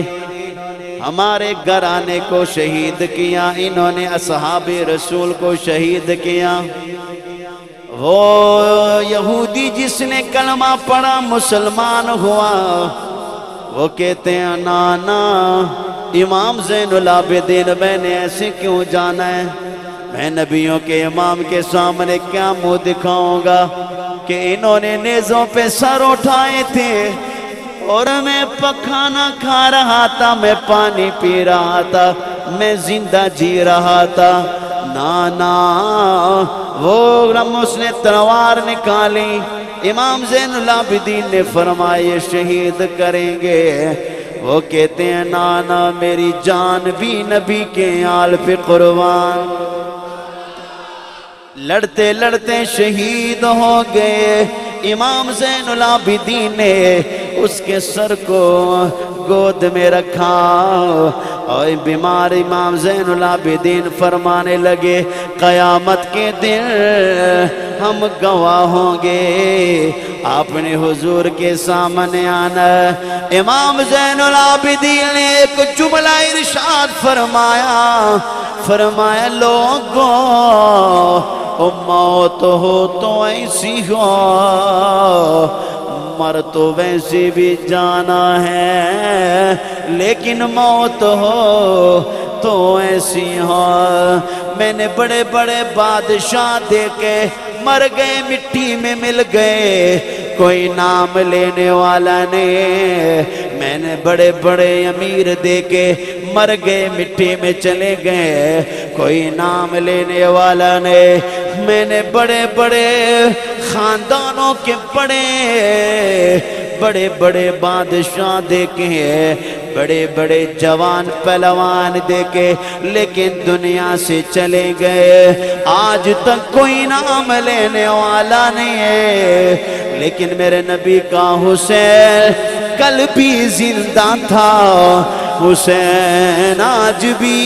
ہمارے گھرانے کو شہید کیا، انہوں نے اصحاب رسول کو شہید کیا۔ وہ یہودی جس نے کلمہ پڑھا مسلمان ہوا، وہ کہتے ہیں نانا امام زین العابدین میں نے ایسے کیوں جانا ہے؟ میں نبیوں کے امام کے سامنے کیا منہ دکھاؤں گا کہ انہوں نے نیزوں پہ سر اٹھائے تھے اور میں پکھانا کھا رہا تھا، میں پانی پی رہا تھا، میں زندہ جی رہا تھا۔ نانا وہ رموس نے تلوار نکالی، امام زین العابدین نے فرمایا شہید کریں گے۔ وہ کہتے ہیں نانا میری جان بھی نبی کے آل پہ قربان۔ لڑتے لڑتے شہید ہو گئے۔ امام زین العابدین نے اس کے سر کو گود میں رکھا اور بیمار امام زین العابدین فرمانے لگے قیامت کے دن ہم گواہ ہوں گے، آپ نے حضور کے سامنے آنا۔ امام زین العابدین نے ایک جملہ ارشاد فرمایا لوگوں موت ہو تو ایسی ہو، مر تو ویسے بھی جانا ہے، لیکن موت ہو تو ایسی ہو۔ میں نے بڑے بڑے بادشاہ دیکھے مر گئے، مٹی میں مل گئے، کوئی نام لینے والا نہیں۔ میں نے بڑے بڑے امیر دیکھے مر گئے، مٹی میں چلے گئے، کوئی نام لینے والا نہیں۔ میں نے بڑے بڑے خاندانوں کے بڑے بڑے بادشاہ دیکھے ہیں، بڑے بڑے جوان پہلوان دیکھے، لیکن دنیا سے چلے گئے، آج تک کوئی نام لینے والا نہیں ہے۔ لیکن میرے نبی کا حسین کل بھی زندہ تھا، حسین آج بھی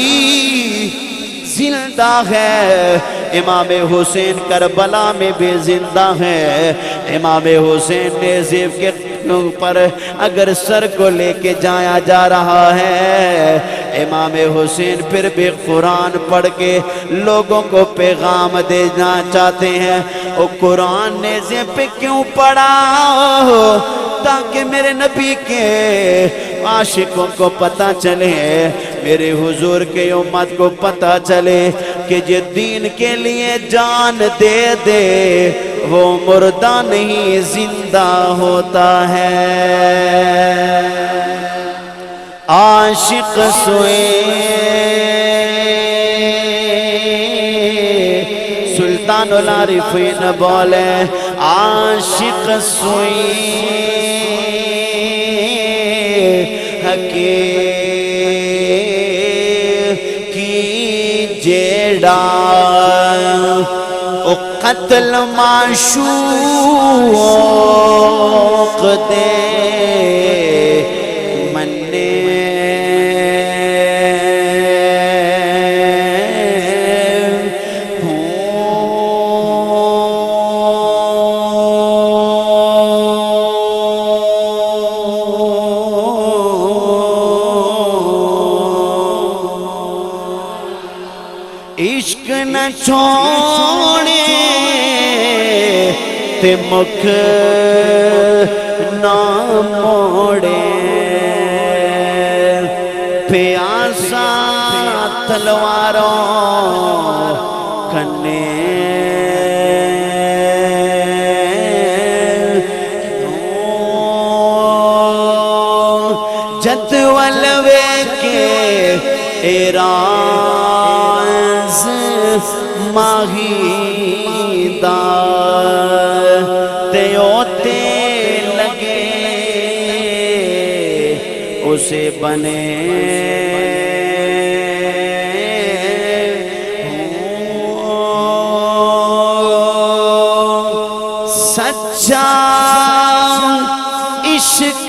زندہ ہے۔ امام حسین کربلا میں بھی زندہ ہے. امام حسین نے زیب کے اوپر اگر سر کو لے کے جایا جا رہا ہے, امام حسین پھر بھی قرآن پڑھ کے لوگوں کو پیغام دینا چاہتے ہیں. او قرآن نے زیب پہ کیوں پڑھا؟ تاکہ میرے نبی کے عاشقوں کو پتہ چلے, میرے حضور کے امت کو پتہ چلے کہ جو دین کے لیے جان دے دے وہ مردہ نہیں زندہ ہوتا ہے. عاشق سوئے سلطان العارفین بولے, عاشق سوئے حقیق کی جیڑا او قتل معشوق دے مننے عشق نہ چھوڑے تے مکھ نہ موڑے, پیاسا تلواروں کنے جدول ویکے ایران ماہی دار تیوتے لگے اسے بنے سچا عشق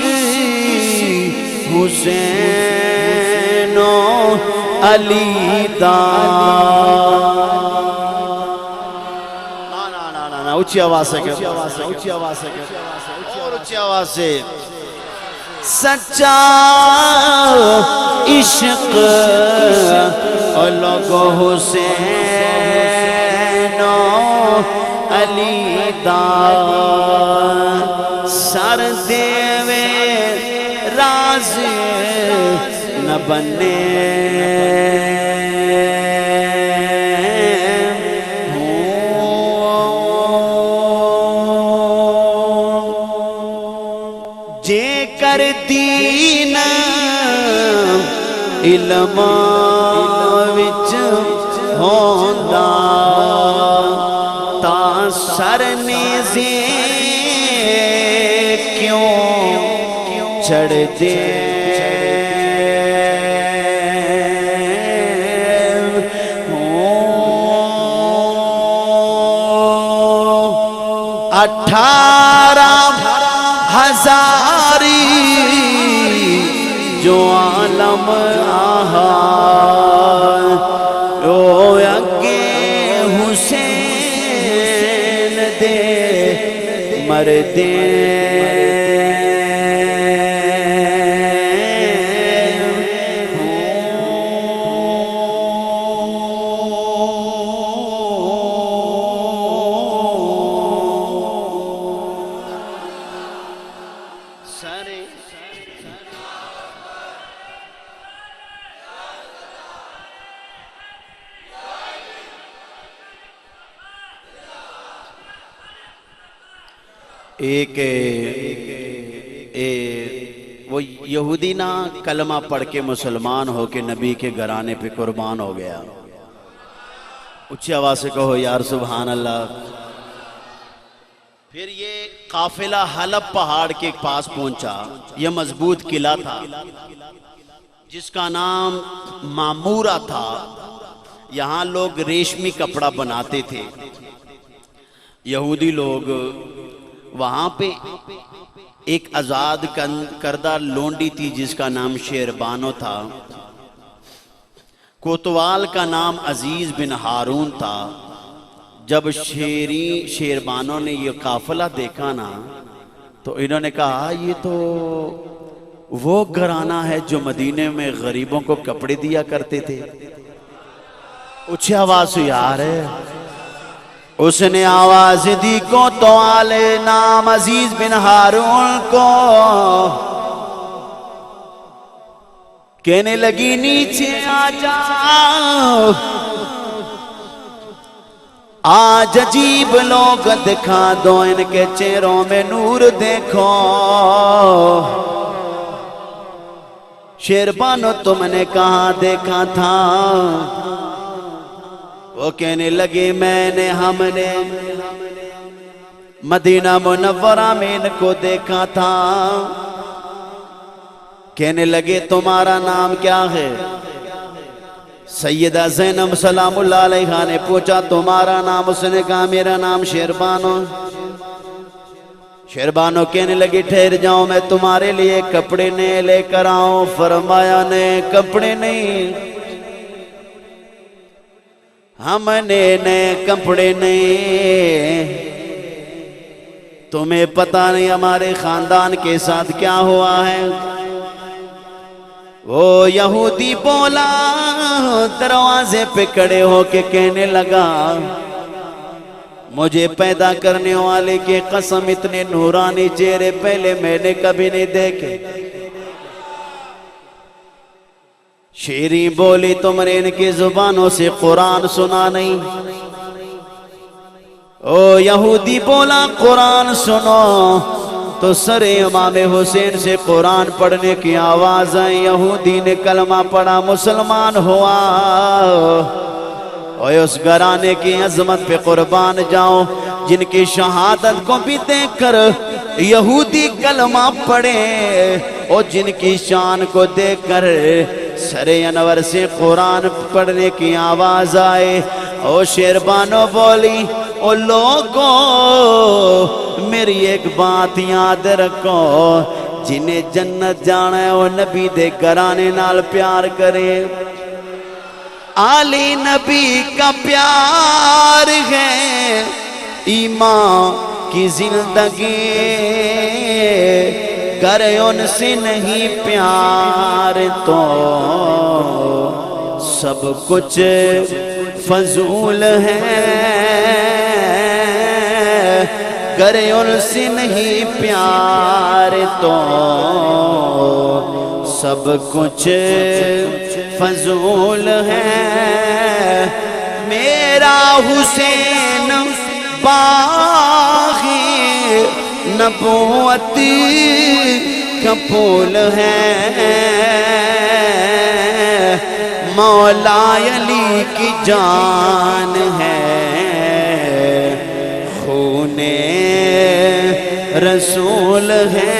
حسین و علی دا. اونچی آواز سے اور اونچی آواز سے. سچا عشق لوگو حسین و علی دا, سر دیوے راز نہ بنے جے کر دین علم وچ ہوندا تا سر نیزے کیوں چڑھ دے اٹھارہ ہزاری جو عالم آہا او اگے حسین دے مردے ایک وہ یہودی نا کلمہ پڑھ کے مسلمان ہو کے نبی کے گھرانے پہ قربان ہو گیا. اچھی آواز سے کہو یار سبحان اللہ. پھر یہ قافلہ حلب پہاڑ کے پاس پہنچا. یہ مضبوط قلعہ تھا جس کا نام معمورہ تھا. یہاں لوگ ریشمی کپڑا بناتے تھے. یہودی لوگ وہاں پہ ایک آزاد کردہ لونڈی تھی جس کا نام شیربانو تھا. کوتوال کا نام عزیز بن ہارون تھا. جب شیربانوں نے یہ قافلہ دیکھا نا تو انہوں نے کہا یہ تو وہ گھرانہ ہے جو مدینے میں غریبوں کو کپڑے دیا کرتے تھے. اچھی آواز سے یار ہے. اس نے آواز دی کو تو آلے نام عزیز بن ہارون کو کہنے لگی نیچے آ جاؤ, آج عجیب لوگ دکھا دو, ان کے چہروں میں نور دیکھو. شیربانو تم نے کہاں دیکھا تھا؟ وہ کہنے لگے ہم نے مدینہ منورہ میں ان کو دیکھا تھا. کہنے لگے تمہارا نام کیا ہے؟ سیدہ زینب سلام اللہ علیہا نے پوچھا تمہارا نام؟ اس نے کہا میرا نام شیربانو. شیربانو کہنے لگی ٹھہر جاؤ, میں تمہارے لیے کپڑے نئے لے کر آؤں. فرمایا نئے کپڑے نہیں, ہم نے نئے کپڑے نہیں. تمہیں پتہ نہیں ہمارے خاندان کے ساتھ کیا ہوا ہے. وہ یہودی بولا دروازے پہ کھڑے ہو کے کہنے لگا مجھے پیدا کرنے والے کی قسم اتنے نورانی چہرے پہلے میں نے کبھی نہیں دیکھے. شیریں بولی تم نے ان کی زبانوں سے قرآن سنا نہیں؟ او یہودی بولا قرآن سنو. تو سر امام حسین سے قرآن پڑھنے کی آواز آئی. یہودی نے کلمہ پڑھا, مسلمان ہوا. اور اس گھرانے کی عظمت پہ قربان جاؤ جن کی شہادت کو بھی دیکھ کر یہودی کلمہ پڑھے, اور جن کی شان کو دیکھ کر سر انور سے قرآن پڑھنے کی آواز آئے. او شیربانو بولی او لوگوں میری ایک بات یاد رکھو, جنہیں جنت جانا ہے وہ نبی دے گھرانے نال پیار کرے. آلی نبی کا پیار ہے ایمان کی زندگی, گر ان سے نہیں پیار تو سب کچھ فضول ہے. گر ان سے نہیں پیار تو سب کچھ فضول ہے. میرا حسین باغ نبوت کا پھول ہے, مولا علی کی جان ہے, خون رسول ہے,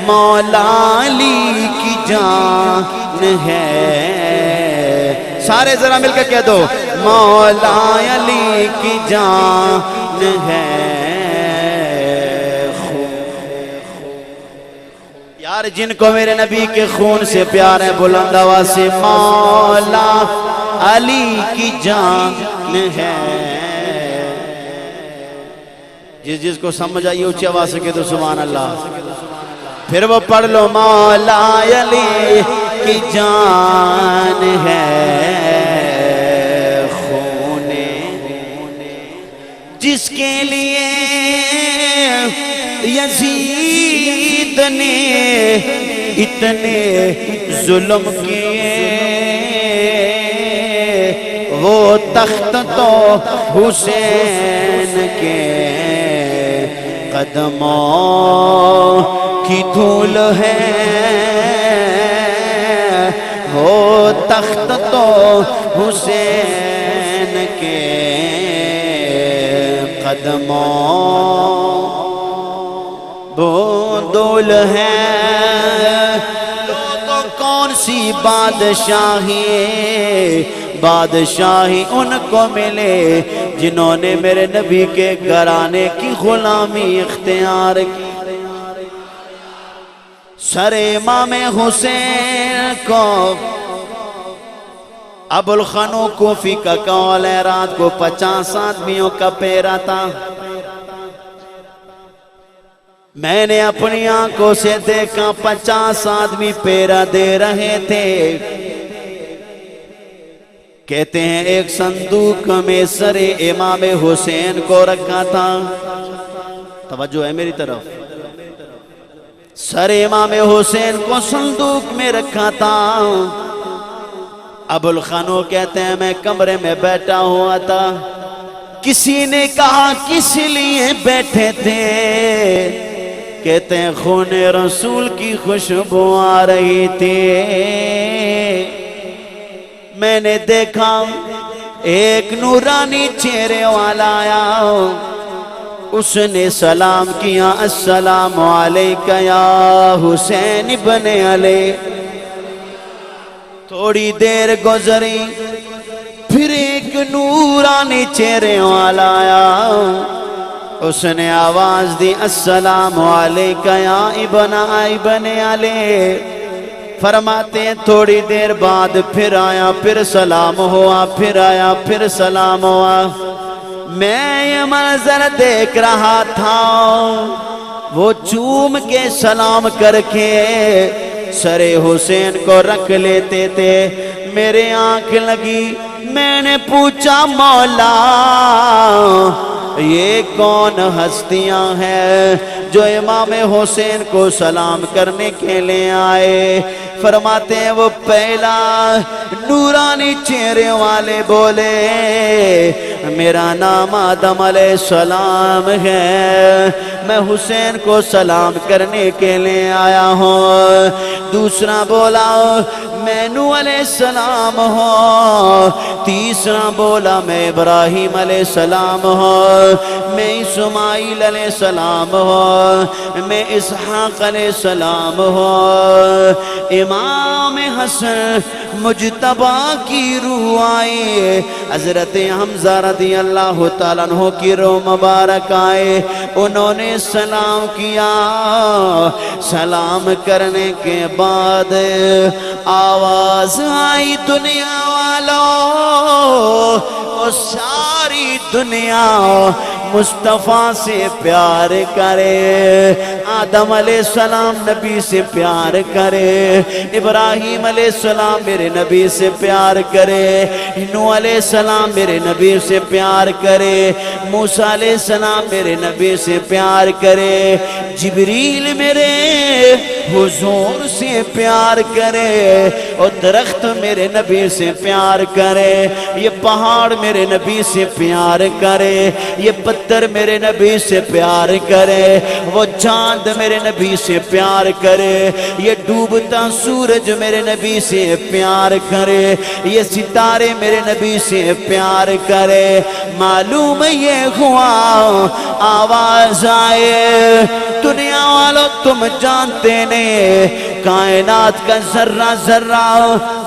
مولا علی کی جان ہے. سارے ذرا مل کے کہہ دو مولا علی کی جان ہے. یار جن کو میرے نبی کے خون سے پیار ہے بلند آواز سے مولا علی کی جان ہے. جس کو سمجھ آئیے اونچی آواز سے کہہ دو سبحان اللہ. پھر وہ پڑھ لو مولا علی کی جان ہے, خون جس کے لیے یزید نے اتنے ظلم کیے, وہ تخت تو حسین کے قدموں کی دھول ہے, وہ تخت تو حسین کے قدموں دھول ہے. تو کون سی بادشاہی ان کو ملے جنہوں نے میرے نبی کے گھرانے کی غلامی اختیار کی. سر امام حسین کو ابو الخنو کوفی کا قول ہے رات کو 50 آدمیوں کا پیرا تھا. میں نے اپنی آنکھوں سے دیکھا 50 آدمی پیرا دے رہے تھے. کہتے ہیں ایک صندوق میں سر امام حسین کو رکھا تھا. توجہ ہے میری طرف. سر امام حسین کو صندوق میں رکھا تھا. ابو الخنو کہتے ہیں میں کمرے میں بیٹھا ہوا تھا. کسی نے کہا کس لیے بیٹھے تھے؟ کہتے ہیں خون رسول کی خوشبو آ رہی تھی. میں نے دیکھا ایک نورانی چہرے والا آیا. اس نے سلام کیا السلام علیکہ یا حسین ابن علی. تھوڑی دیر گزری پھر ایک نورانی چہرے والا آیا. اس نے آواز دی السلام علیکہ یا ابن علی. فرماتے ہیں تھوڑی دیر بعد پھر آیا پھر سلام ہوا پھر آیا پھر سلام ہوا. میں یہ منظر دیکھ رہا تھا. وہ چوم کے سلام کر کے سر حسین کو رکھ لیتے تھے. میرے آنکھ لگی. میں نے پوچھا مولا یہ کون ہستیاں ہیں جو امام حسین کو سلام کرنے کے لیے آئے؟ فرماتے ہیں وہ پہلا نورانی چہرے والے بولے میرا نام آدم علیہ السلام ہے، میں حسین کو سلام کرنے کے لیے آیا ہوں. دوسرا بولا میں نوح علیہ السلام ہوں. تیسرا بولا میں ابراہیم علیہ السلام ہوں. میں اسماعیل علیہ السلام ہوں. میں اسحاق علیہ السلام ہوں. امام حسن مجتبی کی روح آئی. حضرت حمزہ رضی اللہ تعالیٰ عنہ کی روح مبارک آئے. انہوں نے سلام کیا. سلام کرنے کے بعد آواز آئی دنیا والوں وہ ساری دنیا مصطفیٰ سے پیار کرے. آدم علیہ السلام نبی سے پیار کرے. ابراہیم علیہ السلام میرے نبی سے پیار کرے. نوح علیہ السلام میرے نبی سے پیار کرے. موسیٰ علیہ السلام میرے نبی سے پیار کرے. جبریل میرے حضور سے پیار کرے. اور درخت میرے نبی سے پیار کرے. یہ پہاڑ میرے نبی سے پیار کرے. یہ پتھر میرے نبی سے پیار کرے. وہ چاند میرے نبی سے پیار کرے. یہ ڈوبتا سورج میرے نبی سے پیار کرے. یہ ستارے میرے نبی سے پیار کرے. معلوم یہ ہوا آواز آئے دنیا والوں تم جانتے نہیں کائنات کا ذرہ ذرہ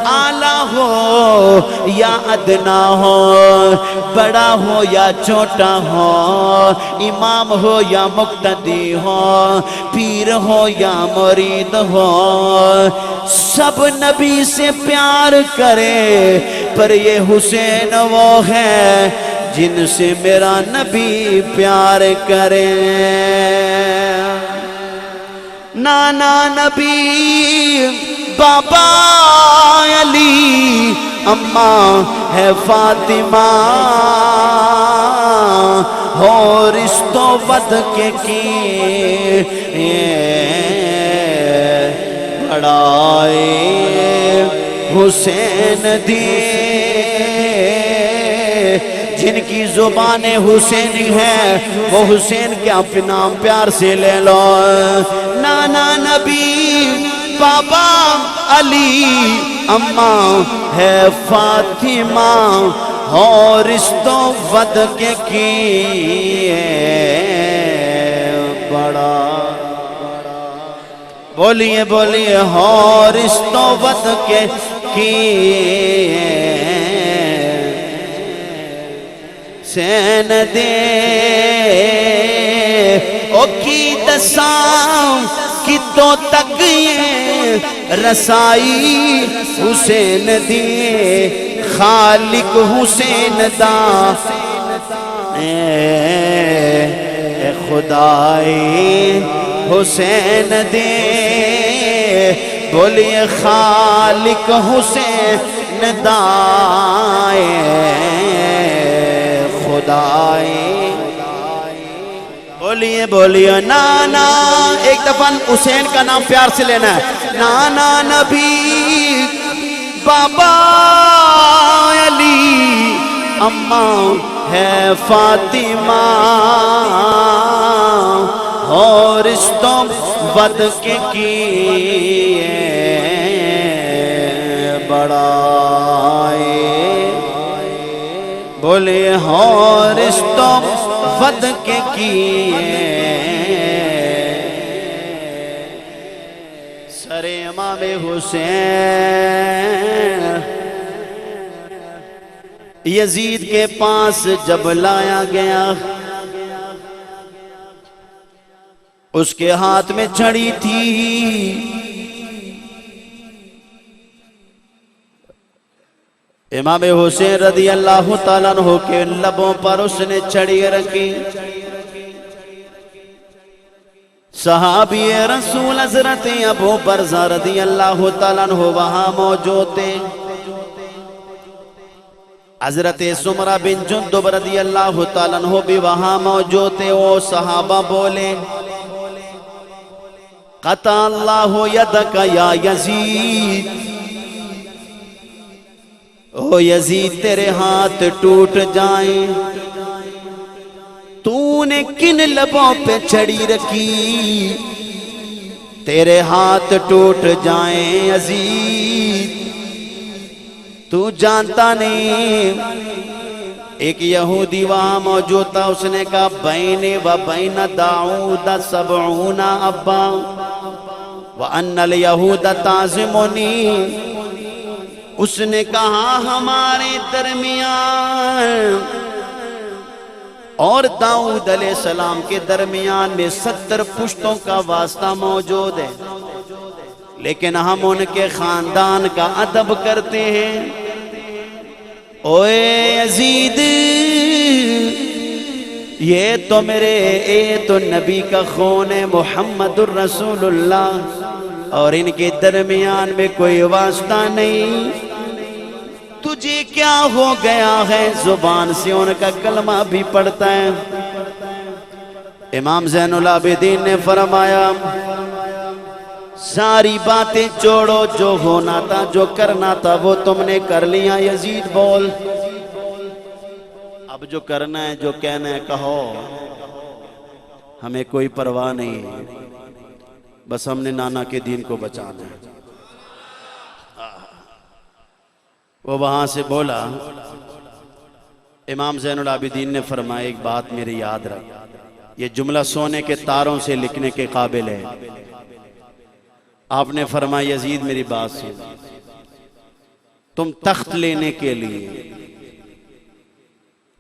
اعلیٰ ہو یا ادنا ہو، بڑا ہو یا چھوٹا ہو، امام ہو یا مقتدی ہو، پیر ہو یا مرید ہو، سب نبی سے پیار کرے. پر یہ حسین وہ ہے جن سے میرا نبی پیار کرے. نانا نبی بابا علی اماں ہے فاطمہ ہو رشتوں ود کے کی بڑائے حسین دی. جن کی زبان حسینی ہے وہ حسین کے اپنے نام پیار سے لے لو. نانا نبی بابا علی اماں ہے فاطمہ ہو رشتوں ود کے کیے بڑا. بولیے بولیے ہو رشتوں ود کے کیے سین دے او کی دسام کی تو تک یہ رسائی حسین دی خالق حسین دا اے خدائے حسین دے بولیے خالق حسین دا اے خدائے بولیے بولیے نانا ایک دفعہ حسین کا نام پیار سے لینا ہے نانا نبی بابا علی اماں ہے فاطمہ اور رشتوں ود کے کیے بڑائے بولے اور رشتوں ود کے کیے سر امام حسین یزید کے پاس جب لایا گیا اس کے ہاتھ میں چھڑی تھی امام حسین رضی اللہ تعالیٰ عنہ کے لبوں پر اس نے چھڑی رکھی صحابی رسول حضرت ابو برزہ رضی اللہ تعالیٰ عنہ وہاں موجود تھے حضرت سمرہ بن جندب رضی اللہ تعالیٰ عنہ بھی وہاں موجود تھے وہ صحابہ بولے قطع اللہ یدک یا یزید او یزید تیرے ہاتھ ٹوٹ جائیں تو نے کن لبوں پہ چھڑی رکھی تیرے ہاتھ ٹوٹ جائیں یزید تو جانتا نہیں ایک یہودی وہاں موجود تھا اس نے کہا بین و بین داؤد 70 ابا وَأَنَّ الْيَهُودَ تَعْزِمُنِي اس نے کہا ہمارے درمیان اور داؤد علیہ السلام کے درمیان میں 70 پشتوں کا واسطہ موجود ہے لیکن ہم ان کے خاندان کا ادب کرتے ہیں اوے یزید یہ تو نبی کا خون ہے محمد الرسول اللہ اور ان کے درمیان میں کوئی واسطہ نہیں تجھے کیا ہو گیا ہے زبان سے ان کا کلمہ بھی پڑھتا ہے امام زین العابدین نے فرمایا ساری باتیں چھوڑو جو ہونا تھا جو کرنا تھا وہ تم نے کر لیا یزید بول اب جو کرنا ہے جو کہنا ہے کہو ہمیں کوئی پرواہ نہیں ہے بس ہم نے نانا کے دین کو بچانا ہے وہ وہاں سے بولا امام زین العابدین نے فرمایا ایک بات میرے یاد رکھ یہ جملہ سونے کے تاروں سے لکھنے کے قابل ہے آپ نے فرمایا یزید میری بات سن تم تخت لینے کے لیے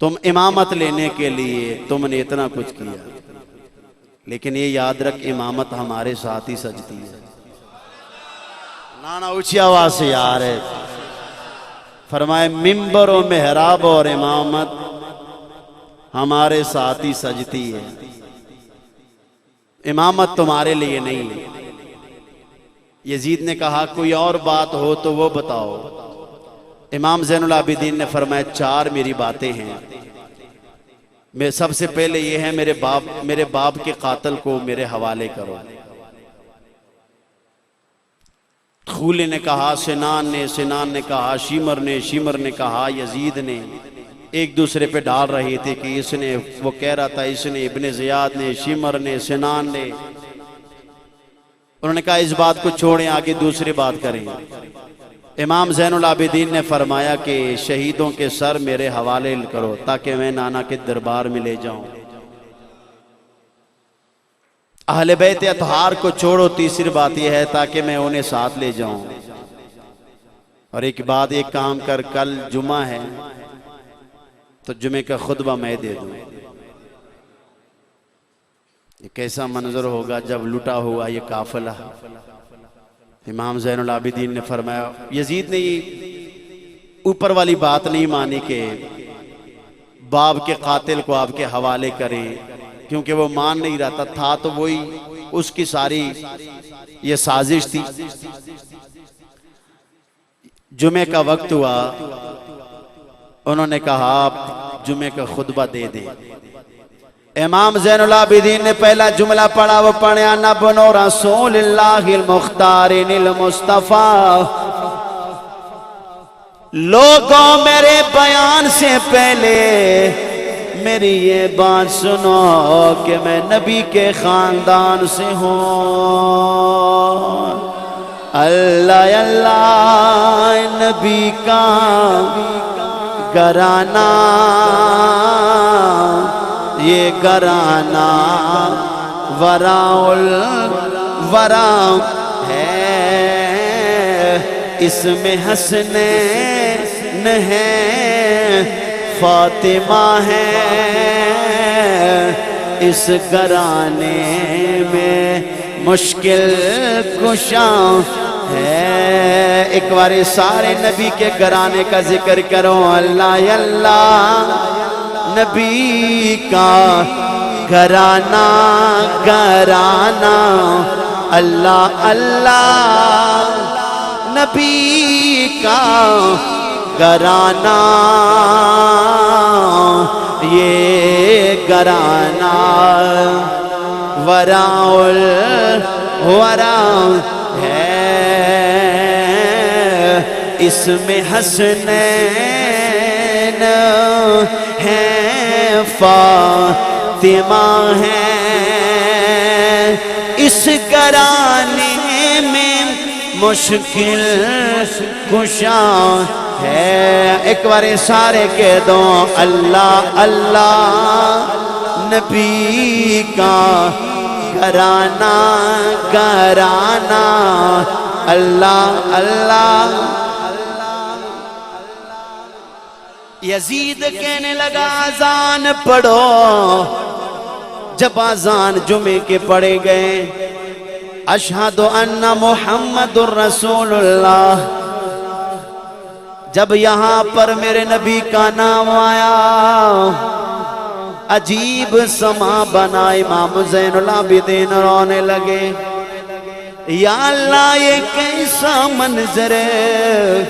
تم امامت لینے کے لیے تم نے اتنا کچھ کیا لیکن یہ یاد رکھ امامت ہمارے ساتھ ہی سجتی ہے نانا اونچی آواز سے یار ہے فرمائے ممبر و محراب اور امامت ہمارے ساتھ ہی سجتی ہے امامت تمہارے لیے نہیں ہے یزید نے کہا کوئی اور بات ہو تو وہ بتاؤ امام زین العابدین نے فرمایا 4 میری باتیں ہیں میں سب سے پہلے یہ ہے میرے باپ کے قاتل کو میرے حوالے کرو خولے نے کہا سنان نے کہا شیمر نے کہا یزید نے ایک دوسرے پہ ڈال رہے تھے کہ اس نے وہ کہہ رہا تھا اس نے ابن زیاد نے شیمر نے سنان نے انہوں نے کہا اس بات کو چھوڑیں آگے دوسری بات کریں امام زین العابدین نے فرمایا کہ شہیدوں کے سر میرے حوالے کرو تاکہ میں نانا کے دربار میں لے جاؤں اہل بیت اطہار کو چھوڑو تیسری بات یہ ہے تاکہ میں انہیں ساتھ لے جاؤں اور ایک کام کر کل جمعہ ہے تو جمعے کا خطبہ میں دے دوں یہ کیسا منظر ہوگا جب لٹا ہوا یہ قافلہ امام زین العابدین نے فرمایا یزید نے اوپر والی بات نہیں مانی کہ باپ کے قاتل کو آپ کے حوالے کریں، کیونکہ وہ مان نہیں رہتا تھا، تو وہی اس کی ساری یہ سازش تھی۔ جمعے کا وقت ہوا، انہوں نے کہا آپ جمعے کا خطبہ دے دیں۔ امام زین العابدین نے پہلا جملہ پڑھا، وہ پڑھا نبن رسول اللہ المختار المصطفیٰ۔ لوگوں میرے بیان سے پہلے میری یہ بات سنو کہ میں نبی کے خاندان سے ہوں۔ اللہ اللہ نبی کا گھرانہ، یہ گھرانہ وراء الورا ہے، اس میں حسنین ہے، فاطمہ ہے، اس گھرانے میں مشکل کشا ہے۔ ایک بار سارے نبی کے گھرانے کا ذکر کرو، اللہ اللہ نبی کا گھرانہ گھرانہ، اللہ اللہ نبی کا گھرانہ، یہ گھرانہ وراء الورا ہے، اس میں حسنین ہے، فاطمہ ہے، اس گھرانے میں مشکل کشا ہے۔ ایک بار سارے کہہ دو، اللہ اللہ نبی کا گھرانہ گھرانہ، اللہ اللہ۔ یزید کہنے لگا اذان پڑھو۔ جب اذان جمعے کے پڑھے گئے، اشہد ان محمد الرسول اللہ، جب یہاں پر میرے نبی کا نام آیا، عجیب سما بنا، امام زین العابدین رونے لگے۔ یا اللہ یہ کیسا منظر ہے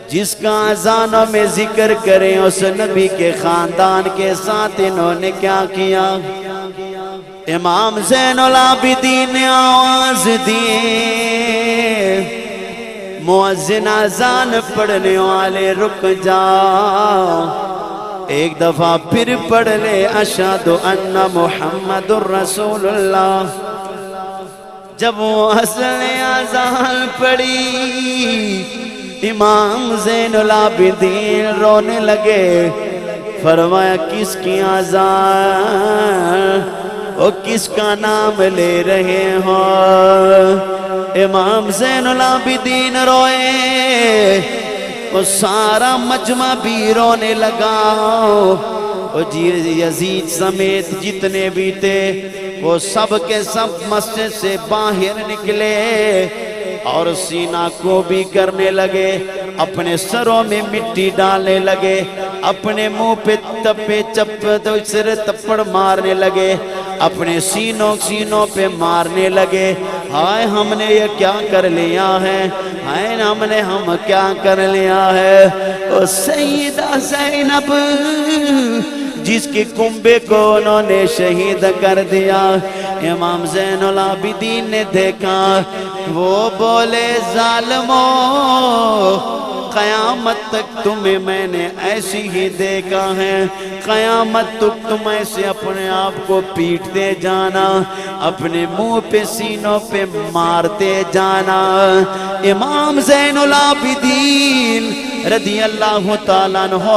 جس کا اذانوں میں ذکر کریں، اس نبی کے خاندان کے ساتھ انہوں نے کیا کیا۔ امام زین العابدین نے آواز دیے، مؤذن اذان پڑھنے والے رک جاؤ، ایک دفعہ پھر پڑھ لے اشہد ان محمد الرسول اللہ۔ جب مؤذن نے اذان پڑھی، امام زین العابدین رونے لگے، فرمایا کس کی اذان، وہ کس کا نام لے رہے ہو؟ امام زین العابدین روئے، وہ سارا مجمع بھی رونے لگا، یزید سمیت جتنے بھی تھے وہ سب کے سب مسجد سے باہر نکلے اور سینہ کو بھی کرنے لگے، اپنے سروں میں مٹی ڈالنے لگے، اپنے منہ پہ تپے تپڑ مارنے لگے، اپنے سینوں پہ مارنے لگے۔ ہائے ہم نے یہ کیا کر لیا ہے، ہائے ہم کیا کر لیا ہے۔ او سیدہ زینب جس کے کنبے کو انہوں نے شہید کر دیا، امام زین العابدین نے دیکھا، وہ بولے ظالموں، قیامت تک تمہیں میں نے ایسی ہی دیکھا ہے، قیامت تک تم ایسے اپنے آپ کو پیٹتے جانا، اپنے منہ پہ سینوں پہ مارتے جانا۔ امام زین العابدین رضی اللہ تعالیٰ عنہ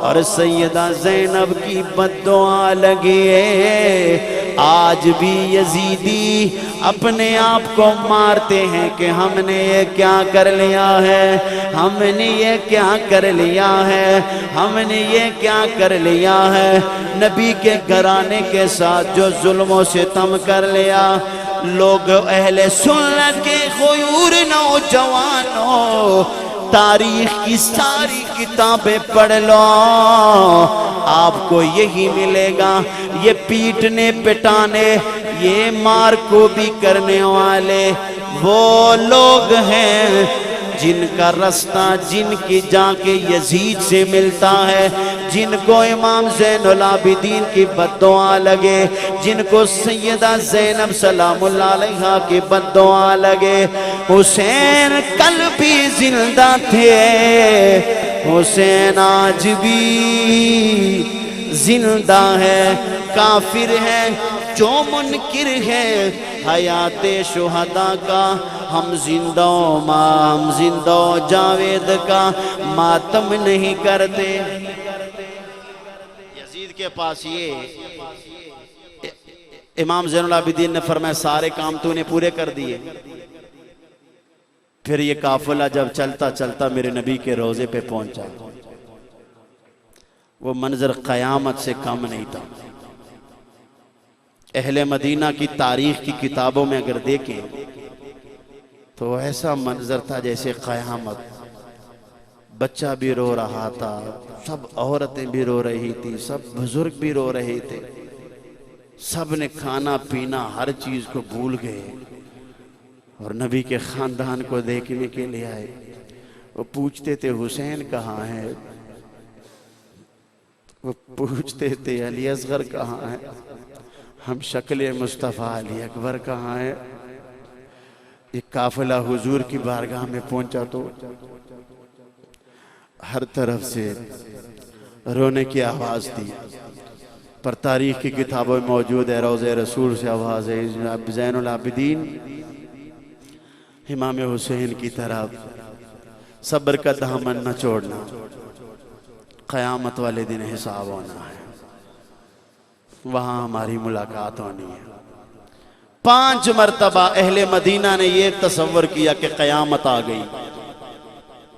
اور سیدہ زینب کی بد دعا لگی ہے۔ آج بھی یزیدی اپنے آپ کو مارتے ہیں کہ ہم نے یہ کیا کر لیا ہے، ہم نے یہ کیا کر لیا ہے، ہم نے یہ کیا کر لیا ہے۔ نبی کے گھرانے کے ساتھ جو ظلم و ستم کر لیا، لوگ اہل سنت کے غیور نوجوانوں تاریخ کی ساری کتابیں پڑھ لو، آپ کو یہی ملے گا۔ یہ پیٹنے پٹانے، یہ مار کو بھی کرنے والے وہ لوگ ہیں جن کا رستہ، جن کی جا کے یزید سے ملتا ہے، جن کو امام زین العابدین کی بد دعا لگے، جن کو سیدہ زینب سلام اللہ علیہا کی بد دعا لگے۔ حسین کل بھی زندہ تھے، حسین آج بھی زندہ ہے۔ کافر ہے جو منکر ہے حیات شہداء کا، ہم زندہ جاوید کا ماتم نہیں کرتے۔ یزید کے پاس یہ امام زین العابدین نے فرمایا سارے کام تو نے پورے کر دیے۔ پھر یہ قافلہ جب چلتا چلتا میرے نبی کے روضے پہ پہنچا، وہ منظر قیامت سے کم نہیں تھا۔ اہل مدینہ کی تاریخ کی کتابوں میں اگر دیکھیں تو ایسا منظر تھا جیسے قیامت۔ بچہ بھی رو رہا تھا، سب عورتیں بھی رو رہی تھی، سب بزرگ بھی رو رہے تھے، سب نے کھانا پینا ہر چیز کو بھول گئے اور نبی کے خاندان کو دیکھنے کے لیے آئے۔ وہ پوچھتے تھے حسین کہاں ہے، وہ پوچھتے تھے علی اصغر کہاں ہے، ہم شکل مصطفیٰ علی اکبر کہاں ہے۔ ایک قافلہ حضور کی بارگاہ میں پہنچا تو ہر طرف سے رونے کی آواز تھی، پر تاریخ کی کتابوں میں موجود ہے روضہ رسول سے آواز ہے زین العابدین امام حسین کی طرف صبر کا دامن نہ چھوڑنا، قیامت والے دن حساب ہونا ہے، وہاں ہماری ملاقات ہونی ہے۔ 5 مرتبہ اہل مدینہ نے یہ تصور کیا کہ قیامت آ گئی۔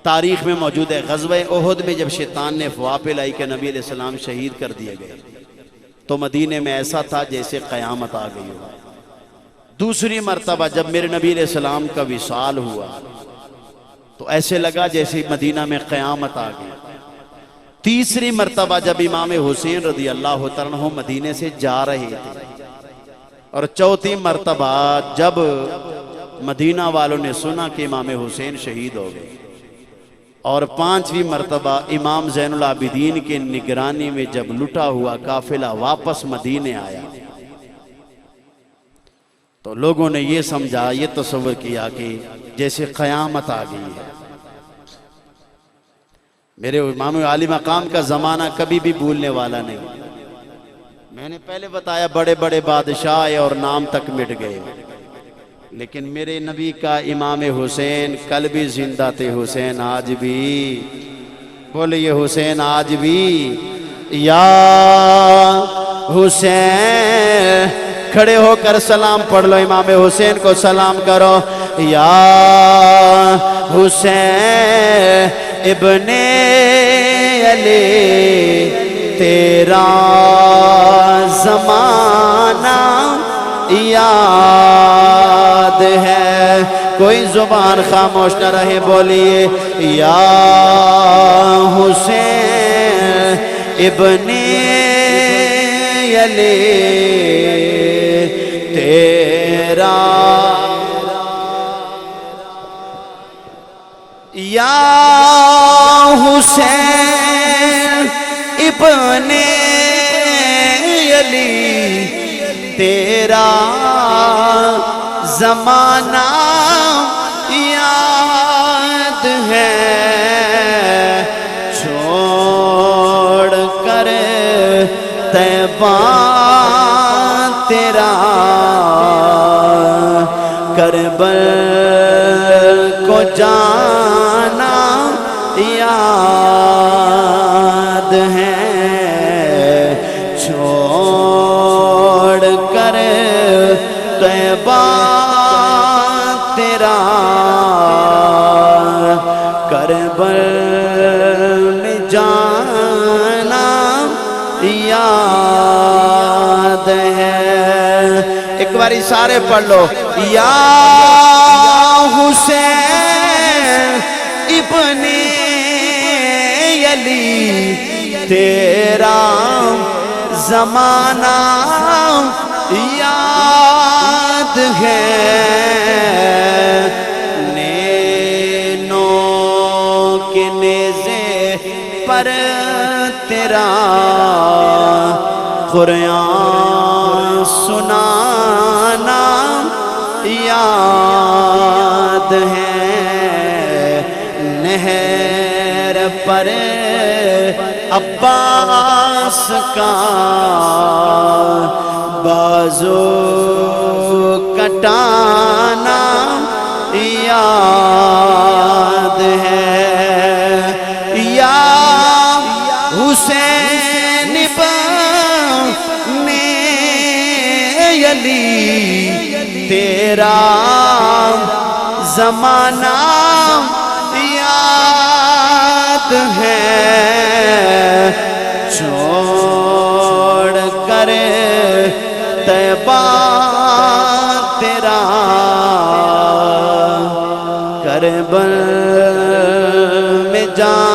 تاریخ میں موجود ہے غزوہ احد میں جب شیطان نے افواہ پھیلائی کہ نبی علیہ السلام شہید کر دیے گئے تو مدینے میں ایسا تھا جیسے قیامت آ گئی ہو۔ دوسری مرتبہ جب میرے نبی علیہ السلام کا وصال ہوا تو ایسے لگا جیسے مدینہ میں قیامت آ گئی۔ تیسری مرتبہ جب امام حسین رضی اللہ عنہ مدینے سے جا رہے تھے، اور چوتھی مرتبہ جب مدینہ والوں نے سنا کہ امام حسین شہید ہو گئے، اور 5ویں مرتبہ امام زین العابدین کے نگرانی میں جب لٹا ہوا قافلہ واپس مدینے آیا تو لوگوں نے یہ سمجھا، یہ تصور کیا کہ جیسے قیامت آ گئی ہے۔ میرے امام عالی مقام کا زمانہ کبھی بھی بھولنے والا نہیں۔ میں نے پہلے بتایا بڑے بڑے بادشاہ اور نام تک مٹ گئے، لیکن میرے نبی کا امام حسین کل بھی زندہ تھے، حسین آج بھی، بولیے حسین آج بھی۔ یا حسین، کھڑے ہو کر سلام پڑھ لو، امام حسین کو سلام کرو۔ یا حسین ابن علی تیرا زمانہ یاد ہے، کوئی زبان خاموش نہ رہے، بولیے یا حسین ابن علی تیرا، یا حسین ابن علی تیرا زمانہ یاد ہے، چھوڑ کر طیبہ تیرا کربل کو جانا یاد ہے، چھوڑ کر طیبہ تیرا کربل میں جانا یاد ہے۔ ایک باری سارے پڑھ لو، یا حسین ابن ابن علی تیرا زمانہ یاد ہے، نینوں کے نیزے پر تیرا قرآن سنانا یاد ہے، نہر پر عباس کا بازو کٹانا یاد ہے، یا حسین ابن علی تیرا زمانہ یاد ہے، چھوڑ کر طیبہ تیرا کربل میں جان